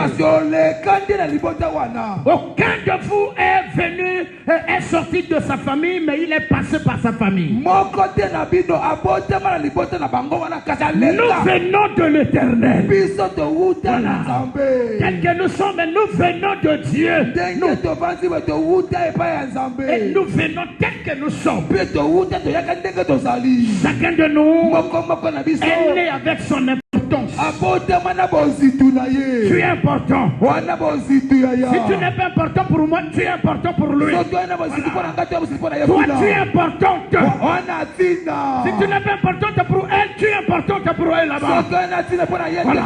Aucun de vous est venu, est sorti de sa famille, mais il est passé par sa famille. Nous venons de l'Éternel. Voilà. Tel que nous sommes, nous venons de Dieu. Et nous venons tel que nous sommes. Chacun de nous est né avec son importance. Tu es important. Si tu n'es pas important pour moi, tu es important pour lui. Voilà. Toi, tu es importante. Si tu n'es pas importante pour elle, tu es importante pour elle là-bas. Voilà.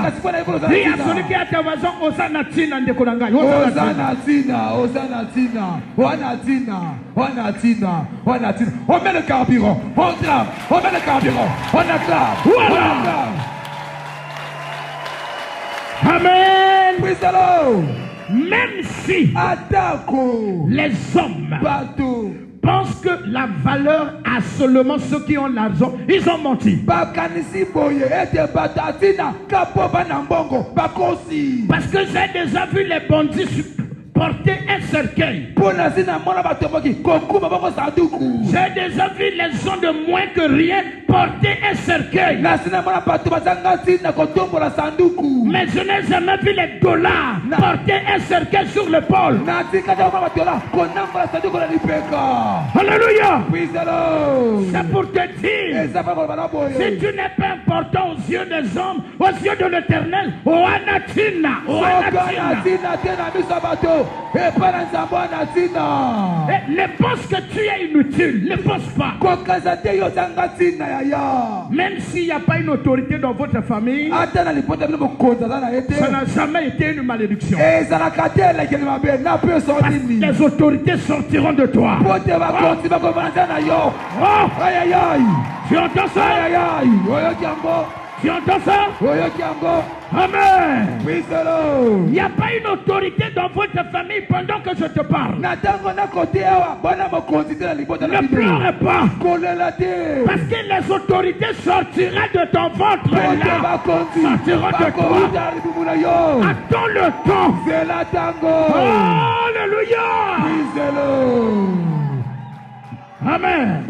Dis à celui qui est à ta voisin, Osana Tina Ndekonangai. Osana Tina, Osana Tina, Osana Tina, Osana Tina, Osana Tina. On met le carburant, on clame, on met le carburant, on acclame. Voilà. Amen. Même si les hommes pensent que la valeur a seulement ceux qui ont l'argent, ils ont menti. Parce que j'ai déjà vu les bandits porter un cercueil. J'ai déjà vu les gens de moins que rien porter un cercueil. Mais je n'ai jamais vu les dollars porter un cercueil sur l'épaule. Alléluia. C'est pour te dire, si tu n'es pas important aux yeux des hommes, aux yeux de l'Éternel, ne pense que tu es inutile, ne pense pas. Même s'il n'y a pas une autorité dans votre famille, ça n'a jamais été une malédiction. Parce que les autorités sortiront de toi. Tu entends ça? Tu entends ça? Amen. Il n'y a pas une autorité dans votre famille pendant que je te parle. Ne pleure pas. Parce que les autorités sortiront de ton ventre là. Sortiront de toi. Attends le temps. Alléluia. Amen.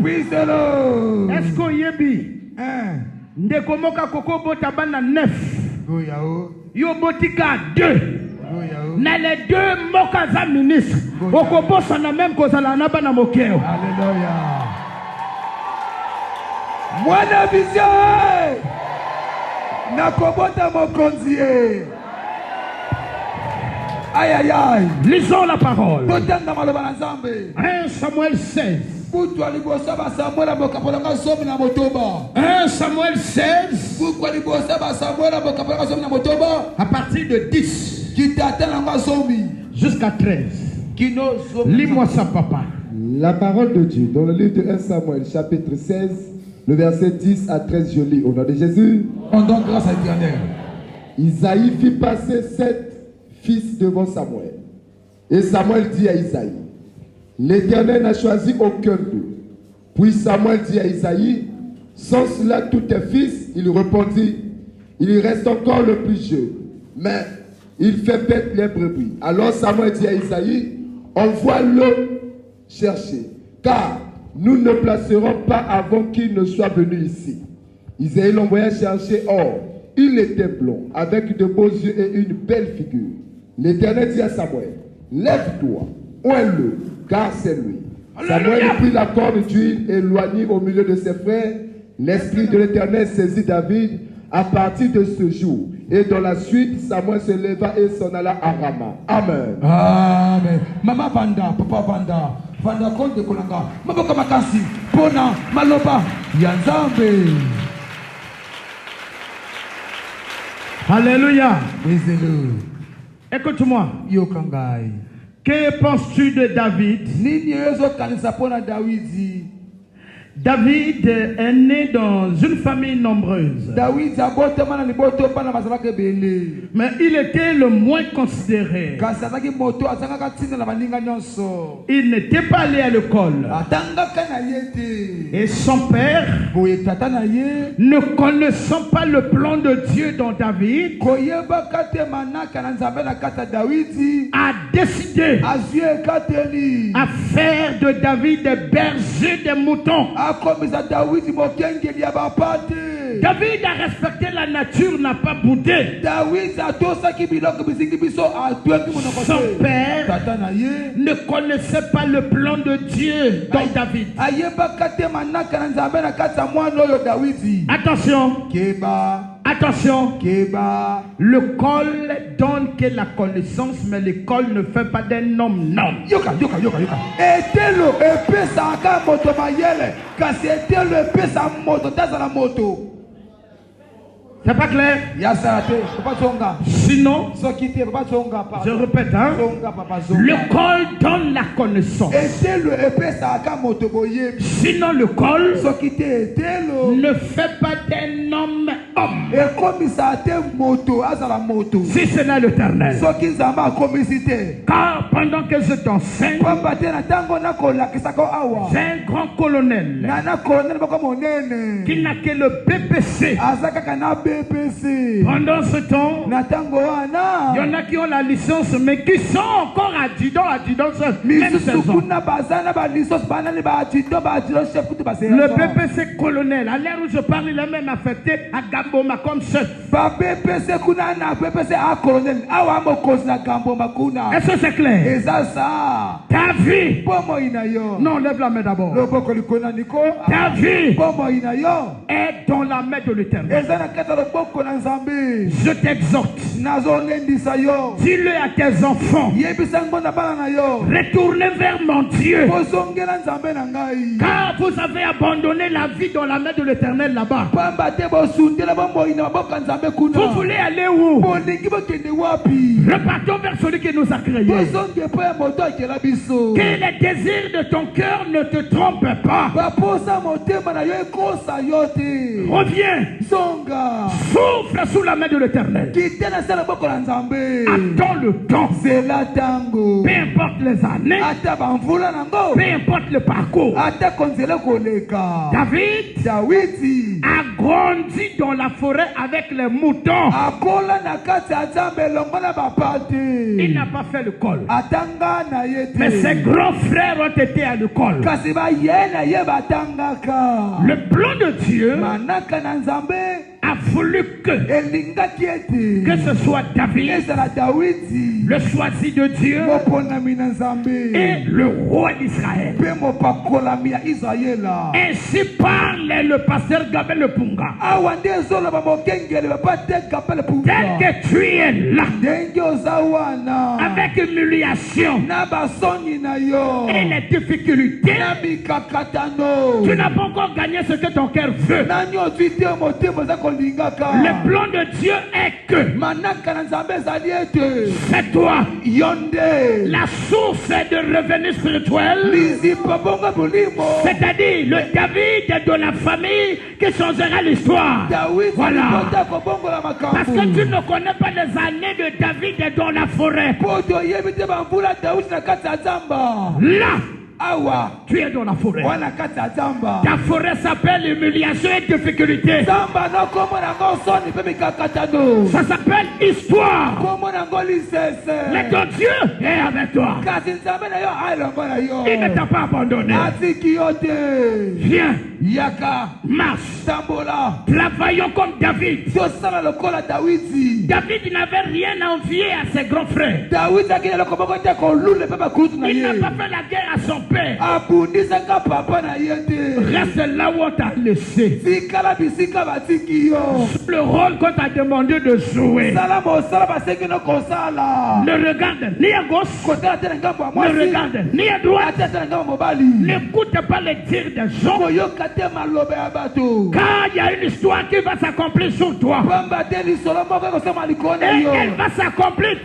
Est-ce qu'on y est bien? Ndekomoka koko bota bana 9. Yo botika 2. Na les 2 mokaza ministre. Okobosa na même kozala na bana mokeo. Mwana vision. nakobota mokonzi ye. Aïe aïe aïe. Lisons la parole. 1 Samuel 16. 1 Samuel 16. À partir de 10 jusqu'à 13. Lis-moi ça, papa. La parole de Dieu dans le livre de 1 Samuel, chapitre 16, le verset 10 à 13, je lis au nom de Jésus. On donne grâce à l'Éternel. Isaïe fit passer 7 fils devant Samuel. Et Samuel dit à Isaïe, l'Éternel n'a choisi aucun d'eux. Puis Samuel dit à Isaïe, sont cela tous tes fils? Il répondit, il reste encore le plus jeune, mais il fait paître les brebis. Alors Samuel dit à Isaïe, envoie-le chercher, car nous ne placerons pas avant qu'il ne soit venu ici. Isaïe l'envoya chercher. Or, il était blond, avec de beaux yeux et une belle figure. L'Éternel dit à Samuel, lève-toi, oins-le, car c'est lui. Samuel prit la corde d'huile et éloigné au milieu de ses frères. L'Esprit de l'Éternel saisit David à partir de ce jour. Et dans la suite, Samuel se leva et s'en alla à Rama. Amen. Amen. Maman Vanda, papa Vanda, Vanda Konde Kolanga, Maboko Makasi, Pona, Maloba, Yanzambe. Alléluia. Désolé. Écoute-moi. Yokangai. Que penses-tu de David? Nini yozo kanisa pona Dawidi. David est né dans une famille nombreuse. Mais il était le moins considéré. Il n'était pas allé à l'école. Et son père, ne connaissant pas le plan de Dieu dans David, a décidé à faire de David des bergers des moutons. David a respecté la nature, n'a pas boudé. Son père ne connaissait pas le plan de Dieu dans David. Attention. Attention, le col donne que la connaissance, mais l'école ne fait pas d'un homme non. C'est pas clair? Sinon, je répète, hein? Le col donne la connaissance. Sinon, le col ne fait pas d'un homme homme. Si ce n'est l'Éternel. Car pendant que je t'enseigne, j'ai un grand colonel qui n'a que le BPC. Pendant ce temps, il y en a qui ont la licence mais qui sont encore adjudants, même saison. Le BPC colonel, à l'heure où je parle, il est même affecté à Gamboma comme chef. Est-ce que c'est clair? Ta vie. Non, lève la main d'abord. Ta vie est dans la main de l'Éternel. Je t'exhorte. Dis-le à tes enfants. Retournez vers mon Dieu. Car vous avez abandonné la vie dans la main de l'Éternel là-bas. Vous voulez aller où? Repartons vers celui qui nous a créés. Que les désirs de ton cœur ne te trompent pas. Reviens. Souffle sous la main de l'Éternel. Attends le temps. Peu importe les années. Peu importe le parcours. David a grandi dans la forêt avec les moutons. Il n'a pas fait l'école. Mais ses grands frères ont été à l'école. Le plan de Dieu a voulu que elingaki ete ce soit David, ezala Dawidi le choisi de Dieu, moponami na Nzambe et le roi d'Israël. mpe mopakolami ya Israela. Ainsi parle le pasteur Gabel Lepunga. Awa nde ezoloba mokengeli papa te Gabel Lepunga. Tel que tu es là, ndenge oza wana avec humiliation na basoni na yo et les difficultés, na mikakatano, tu n'as pas encore gagné ce que ton cœur veut. nani ozwi te motema oza kolingaka. Le plan de Dieu est que manaka na Nzambe ezali ete c'est toi yo nde la source de revenus spirituels, lizipa bongo bolimo, c'est-à-dire le David de la famille qui changera l'histoire. Dawidi Voilà. alipota kobongola Parce que makambo tu ne connais pas les années de David dans la forêt. po toyebi te bamvula Dawidi na kati ya zamba. Là, Awa tu es dans la forêt. wana kati ya zamba, Ta forêt s'appelle humiliation et difficulté. zamba no kombo nango soni mpe mikakatano, Ça s'appelle histoire. kombo nango lisese. Mais ton Dieu est avec toi. kasi Nzambe na yo alongo na yo Il ne t'a pas abandonné. atiki yo te. Viens, yaka marche. tambola Travaillons comme David. tosala lokola Dawidi. David n'avait rien à envier à ses grands frères. Dawidi akili loko moko te kolule mpe bakulutu na Il n'a ye, pas fait la guerre à son père. abundisaka papa na ye te. Reste là où on t'a laissé. tikala bisika batiki yo, Le rôle qu'on t'a demandé de jouer. sala mosala basengi no kosala. Ne regarde ni à gauche, kotala te na ngambo ya ne mwasi, regarde ni à droite. ata te na ngambo ya mobali. N'écoute pas les dires des gens. koyoka te maloba ya bato, Car il y a une histoire qui va s'accomplir sur toi. pamba te lisolo moko ekosama likolo na Et yo, elle va s'accomplir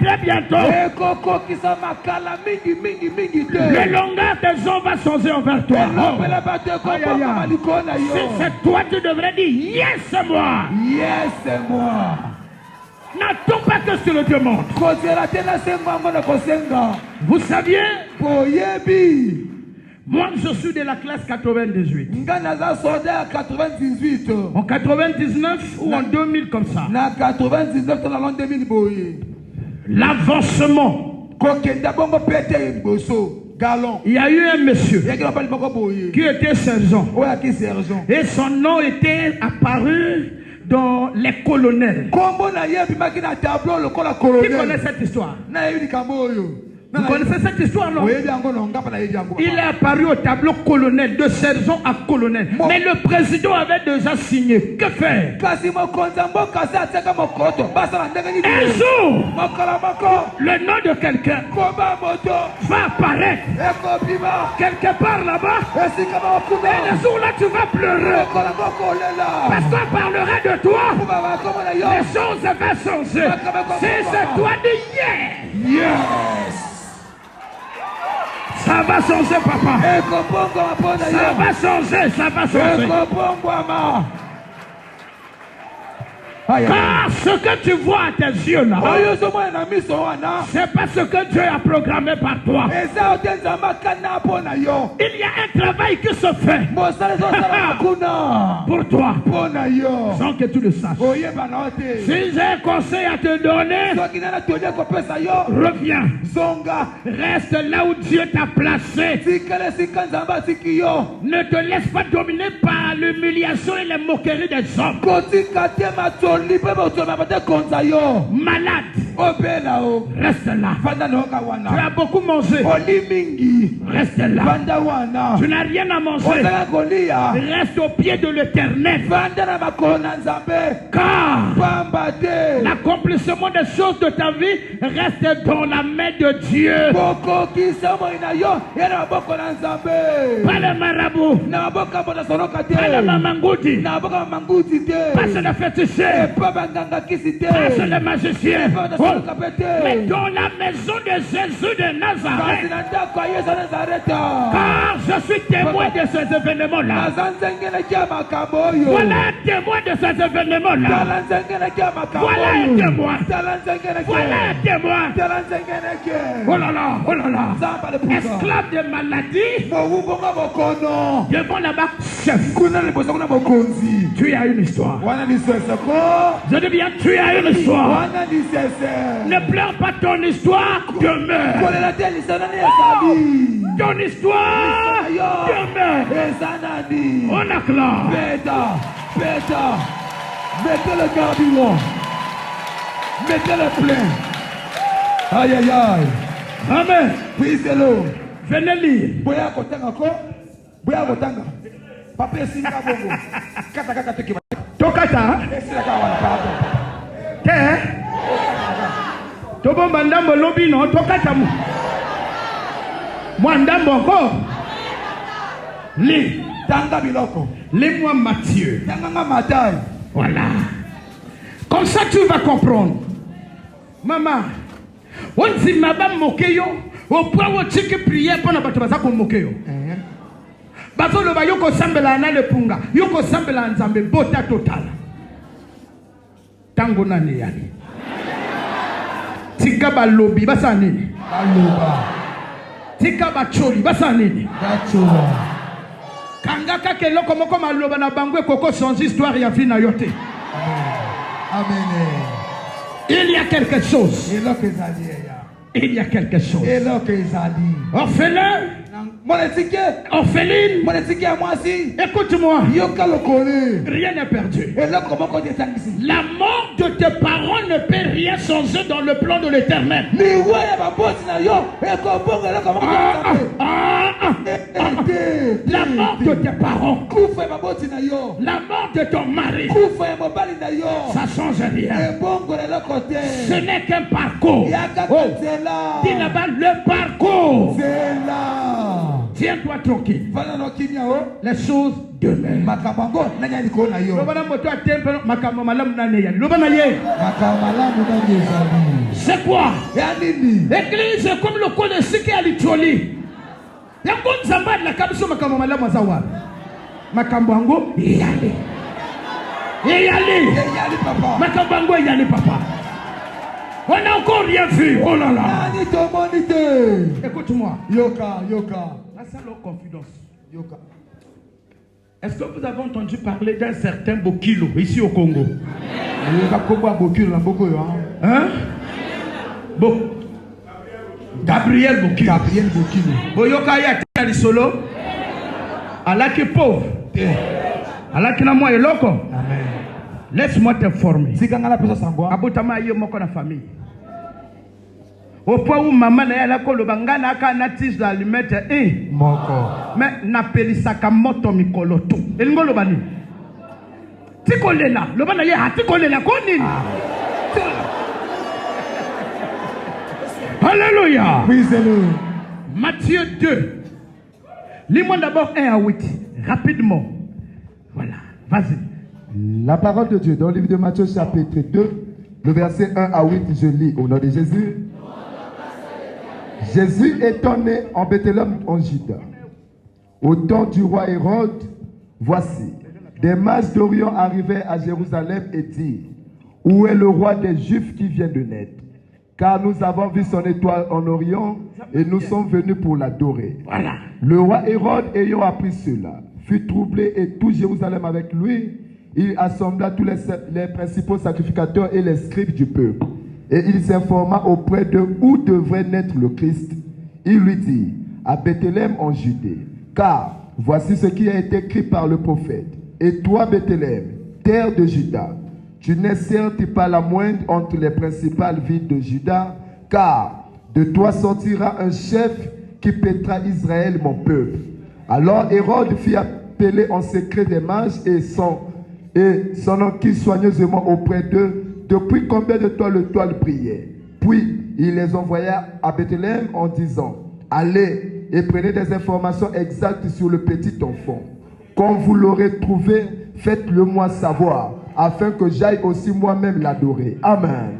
très bientôt. ekokokisa makala mingi mingi mingi te. Le langage des gens va changer envers toi. elobela bato ekokokama likolo na Si yo. c'est toi, tu devrais dire yes, c'est moi. Yes, c'est moi. N'attends pas que je te le demande. kozela te nasenga yango na kosenga. Vous saviez, boyebi moi je suis de la classe 98. nga naza soldat ya 98 En 99 ou en 2000 comme ça. na 99 to na l'an 2000 boye L'avancement. kokenda bongo pete liboso galon Il y a eu un monsieur yaki mobali moko boye qui était sergent. oyo aki sergent Et son nom était apparu dans les colonels. kombo na ye ebimaki na tableau lokola Qui connaît colonel cette histoire? nayebi likambo oyo. Vous connaissez cette histoire, non? oyebi yango no ngapa nayebi yango. Il est apparu au tableau colonel, de sergent à colonel. Bon. Mais le président avait déjà signé. Que faire? kasi mokonzi ya mboka se atiaka mokoto basala ndenge nini. Un jour, mokolo moko le nom de quelqu'un komba moto va apparaître ekobima quelque part là-bas. esika bakuna Et le jour-là, tu vas pleurer. mokolo moko olela Parce qu'on parlera de toi. kuba bakoma na yo. Les choses vont changer. Si c'est toi, dis yeah. Yes. Ça va changer, papa. ekobongwama mpo na Ça yo. va changer, ça va changer. ekobongwama. Aya. Car ce que tu vois à tes yeux là, oyo ozomona na miso wana c'est pas ce que Dieu a programmé par toi. eza ote nzambe akana mpo na yo. Il y a un travail qui se fait mosala ezosala kuna pour toi, mpo na yo. sans que tu le saches. oyebana o te. Si j'ai un conseil à te donner, soki nana toli ekopesa yo reviens. zonga. Reste là où Dieu t'a placé. tikala esika nzambe atiki yo. Ne te laisse pas dominer par l'humiliation et les moqueries des hommes. kotika te matoli mpe botolima bate konza yo. Malade, obela o. reste là. vanda nayoka Tu wana. as beaucoup mangé, oli mingi. reste là. vanda wana. Tu n'as rien à manger, ozala kolia. reste au pied de l'Éternel. vanda na makolo na nzambe. Car pamba te. l'accomplissement des choses de ta vie reste dans la main de Dieu. bokokisa moi na yo ya na maboko na nzambe. Pas les marabouts, na maboko ya moto asoloka te. pas les mamangoutis, na maboko ya manguti te. pas les féticheurs, epa banganga kisi te. pas les magiciens. epa Oh, basoloka pe mais te. dans la maison de Jésus de kasi Nazareth. na ndako ya yesu ya nazareta. Car je suis témoin de ces événements-là. naza nzengeleki ya makambo oyo. Voilà un témoin de ces événements-là. tala nzengeleki ya makambo Voilà un oyo. témoin. tala nzengeleki. Voilà un témoin. tala nzengeleki. Oh là là, oh là là. nzamba lepuka. Esclave de maladie, mowubonga mokono. devant là-bas, chef. kuna liboso kuna mokonzi. Tu as une histoire. wana liseseko. Je dis bien, tu as une histoire. wana lisese. Ne pleure pas ton histoire, demeure. kolela te lisanani ezali. Ton histoire Demain. Ezanani. On acclame. Péta. Mettez le carburant. Mettez le plein. Aïe. Amen. Brisez-le. Venez lire. Boya kotanga. Papa singa bongo. Kata teki. Tokata. Esila kawana pardon. Te. Tobomba ndambo lobi no tokata mu. Moi ndambo encore. Lis. Tanga biloko. Lis-moi Matthieu. Tanga Matthieu. Voilà. Comme ça tu vas comprendre. Maman. On dit madame mokeyo. Au point où tu peux prier pour ne pas te passer comme mokeyo. Bazo le ba yoko sambela na le punga. Yoko sambela nzambe bota total. Tango nani yani. Tika ba lobi basa nini? Baloba. Tika ba choli basa nini? Bachola. Kangaka keloko moko maloba na bangwe koko sans histoire ya vie na yote. Amen. Il y a quelque chose. Il y a quelque chose. Orphelin. Orpheline. Écoute-moi. Rien n'est perdu. La mort de tes parents ne peut rien changer dans le plan de l'Éternel. La mort de tes parents. La mort de ton mari. Ça change rien. Ce n'est qu'un parcours. Dis là-bas le parcours. Tiens-toi tranquille. Les choses demain. C'est quoi? L'église est comme le connaisseur qui a l'Itoli. Il y a beaucoup de zamba de la cabine makambo malamu azawa. Makambo ango yale. Yale. Makambo ango yale papa. On n'a encore rien vu. Oh là là. Écoute-moi. Yoka. La seule confidence. Yoka. Est-ce que vous avez entendu parler d'un certain Bokilo ici au Congo? Hein? Gabriel Bokilo. Boyoka ya tali solo. Alaki pauvre. Alaki na moi eloko. Amen. Laisse-moi t'informer. Abotama yo moko na famille. Au point où maman na yala ko lobanga na ka na tige d'allumette moko. Mais na pelisaka moto mikolo to. Elingo lobani. Tikolela, lobana ye hatikolela ko nini? Alléluia. Matthieu 2. Lis-moi d'abord 1 à 8. Rapidement. Voilà. Vas-y. La parole de Dieu dans le livre de Matthieu chapitre 2, le verset 1 à 8, je lis au nom de Jésus. Jésus étant né en Bethléem en Juda, au temps du roi Hérode, voici, des mages d'Orient arrivaient à Jérusalem et dirent, où est le roi des Juifs qui vient de naître? Car nous avons vu son étoile en Orient et nous sommes venus pour l'adorer. Voilà. Le roi Hérode, ayant appris cela, fut troublé et tout Jérusalem avec lui. Il assembla tous les principaux sacrificateurs et les scribes du peuple. Et il s'informa auprès d'eux où devrait naître le Christ. Il lui dit, à Bethléem en Judée, car voici ce qui a été écrit par le prophète. Et toi, Bethléem, terre de Juda, tu n'es certes pas la moindre entre les principales villes de Juda, car de toi sortira un chef qui paîtra Israël, mon peuple. Alors Hérode fit appeler en secret des mages et s'en enquit soigneusement auprès d'eux. Depuis combien de temps l'étoile priait? Puis il les envoya à Bethléem en disant, allez et prenez des informations exactes sur le petit enfant. Quand vous l'aurez trouvé, faites-le moi savoir, afin que j'aille aussi moi-même l'adorer. Amen.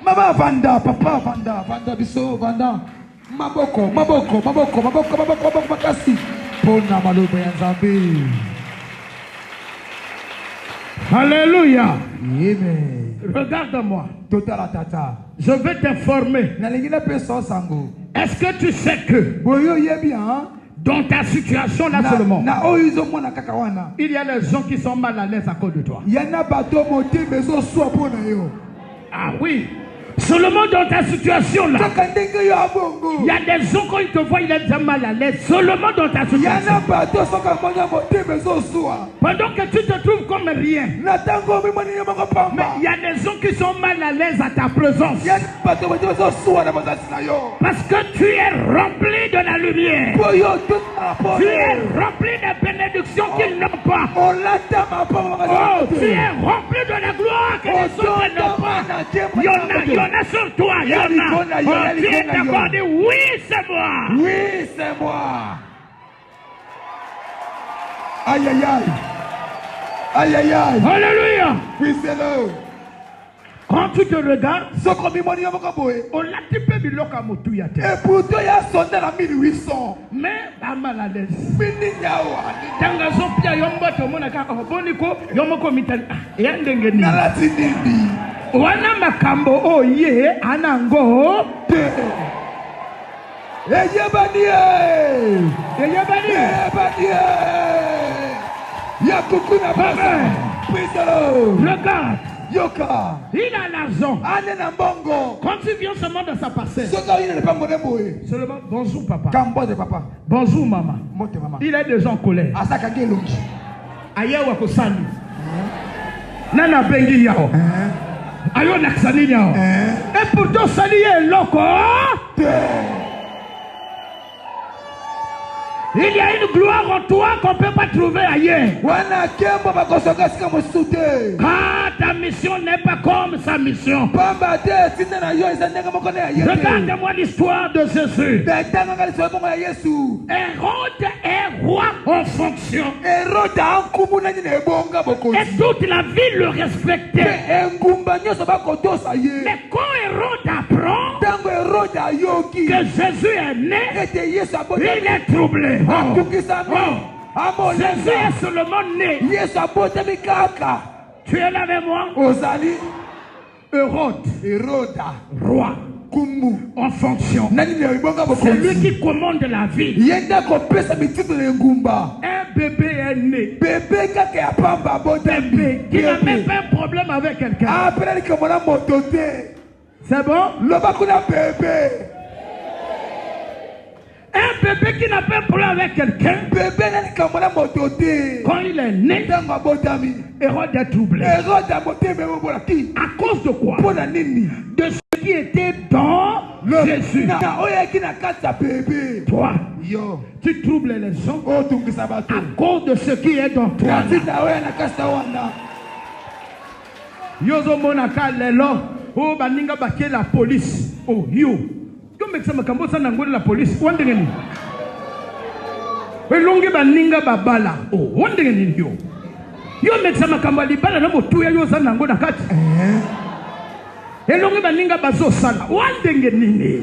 Maman Vanda, papa Vanda, biso Vanda. Maboko, makasi. Pona maloba ya Nzambe. Alléluia. Amen. Regarde-moi. Totala tata. Je vais t'informer. Est-ce que tu sais que dans ta situation là seulement, il y a des gens qui sont mal à l'aise à cause de toi? Ah oui. Seulement dans ta situation là, il y a des gens quand ils te voient, il est déjà mal à l'aise. Seulement dans ta situation. Pendant que tu te trouves comme rien. Mais il y a des gens qui sont mal à l'aise à ta présence. Parce que tu es rempli de la lumière. Tu es rempli de bénédictions qu'ils n'ont pas. Oh, tu es rempli de la gloire que les autres n'ont pas. Il y en a sur toi. Il y en a. Oh, tu es d'accord de oui, c'est moi. Oui, c'est moi. Aïe, aïe, aïe. Aïe, aïe, aïe. Alléluia. Oui, c'est là. Quand tu te regardes, on l'a typé de l'okamotuyate. et pourtant, il y a sonné à 1800. Mais pas mal à l'aise. Miniawa. Tangazo pia yombo tomona kaka boniko yomoko mitali yandengeni. Nalatinidi. Wana makambo oye anango te. Eyebanie. Eyebanie. Eyebanie. Yakukuna baba. Regarde. Yoka. Il a l'argent. Anena bongo. Quand tu viens seulement dans sa parcelle. Seulement bonjour papa. Kamboze papa. Bonjour maman. Mote maman. Il est déjà en colère. Asaka gelongi. Ayawa kosani. Nana bengi yao. Ayo naksani yao. Et pourtant sali est loco. Il y a une gloire en toi qu'on ne peut pas trouver ailleurs. Car ta mission n'est pas comme sa mission. Regarde-moi l'histoire de Jésus. Hérode est roi en fonction. Et toute la ville le respectait. Mais quand Hérode apprend que Jésus est né, il est troublé. Jésus est seulement né. Tu es là avec moi? Hérode, roi, en fonction. C'est lui qui commande la vie. Un bébé est né. Bébé qui n'a même pas un problème avec quelqu'un. C'est bon? Un bébé qui n'a pas un problème avec quelqu'un, quand il est né, Hérode est troublé. À cause de quoi? De ce qui était dans Jésus. Toi, tu troubles les gens à cause de ce qui est dans toi. Yozo monaka lelo, oh baninga baké la police, oh yo. Comme ça makambo ça nangola la police, wandengeni. Elongi baninga babala, oh wandengeni yo. Yo meksa makambo libala na motuya yo za nangola kati. Elongi baninga bazo sala, wandengeni.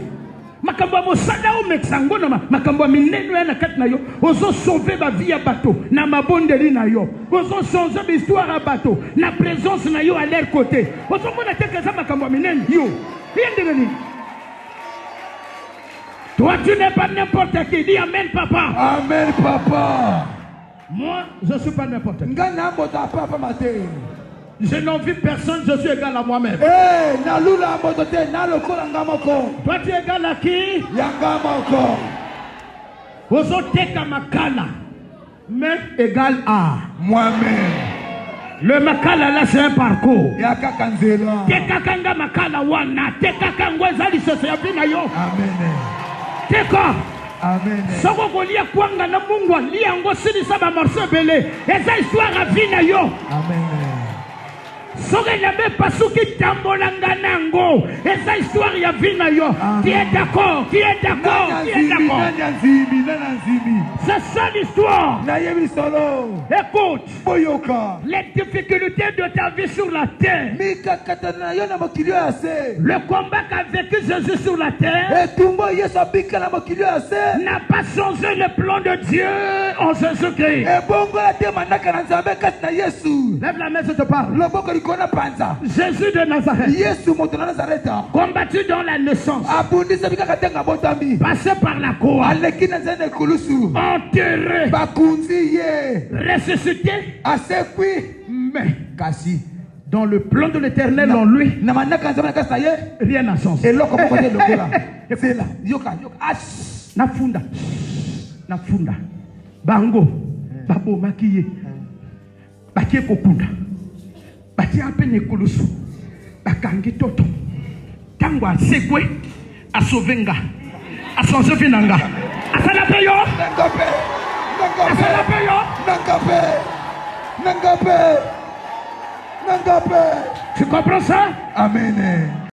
Makambo mosala o meksa ngona makambo mineno ya na kati na yo, ozo sauver ba vie ya bato na mabondeli na yo. Ozo changer l'histoire à bato na présence na yo à leur côté. Ozo mona teke za makambo mineno yo. Wandengeni. Toi, tu n'es pas n'importe qui. Dis Amen, papa. Amen, papa. Moi, je ne suis pas n'importe qui. Je n'envie personne, je suis égal à moi-même. Toi, tu es égal à qui? Ozoteka makala. Mais égal à moi-même. Le makala là, c'est un parcours. Yakakanzela. Tekakanga makala wana. Tekakangwa zali sose yabina yo. Amen. Teka. Amen. Soko kolia kwanga na Mungu liango sili saba morceau belé. Eza histoire à vina yo. Amen. Soko nabe pasuki tambolanga nango. Eza histoire ya vina yo. Qui est d'accord? Qui est d'accord? Qui est d'accord? C'est ça l'histoire. Écoute. Les difficultés de ta vie sur la terre. Le combat qu'a vécu Jésus sur la terre n'a pas changé le plan de Dieu en Jésus-Christ. Lève la main, je te parle. Jésus de Nazareth, combattu dans la naissance, passé par la croix, enterré, ressuscité, mais Dans le plan de l'Éternel en lui, rien n'a sens. C'est là. Yoka. Nafunda. Bango. Babo makiye. Bakie kokunda. Batie apene kolosu. Bakangi toto. Tangwa sekwe. Asovenga. Asonzevinanga. Asalapeyo. Nangape. Tu comprends ça? Amen.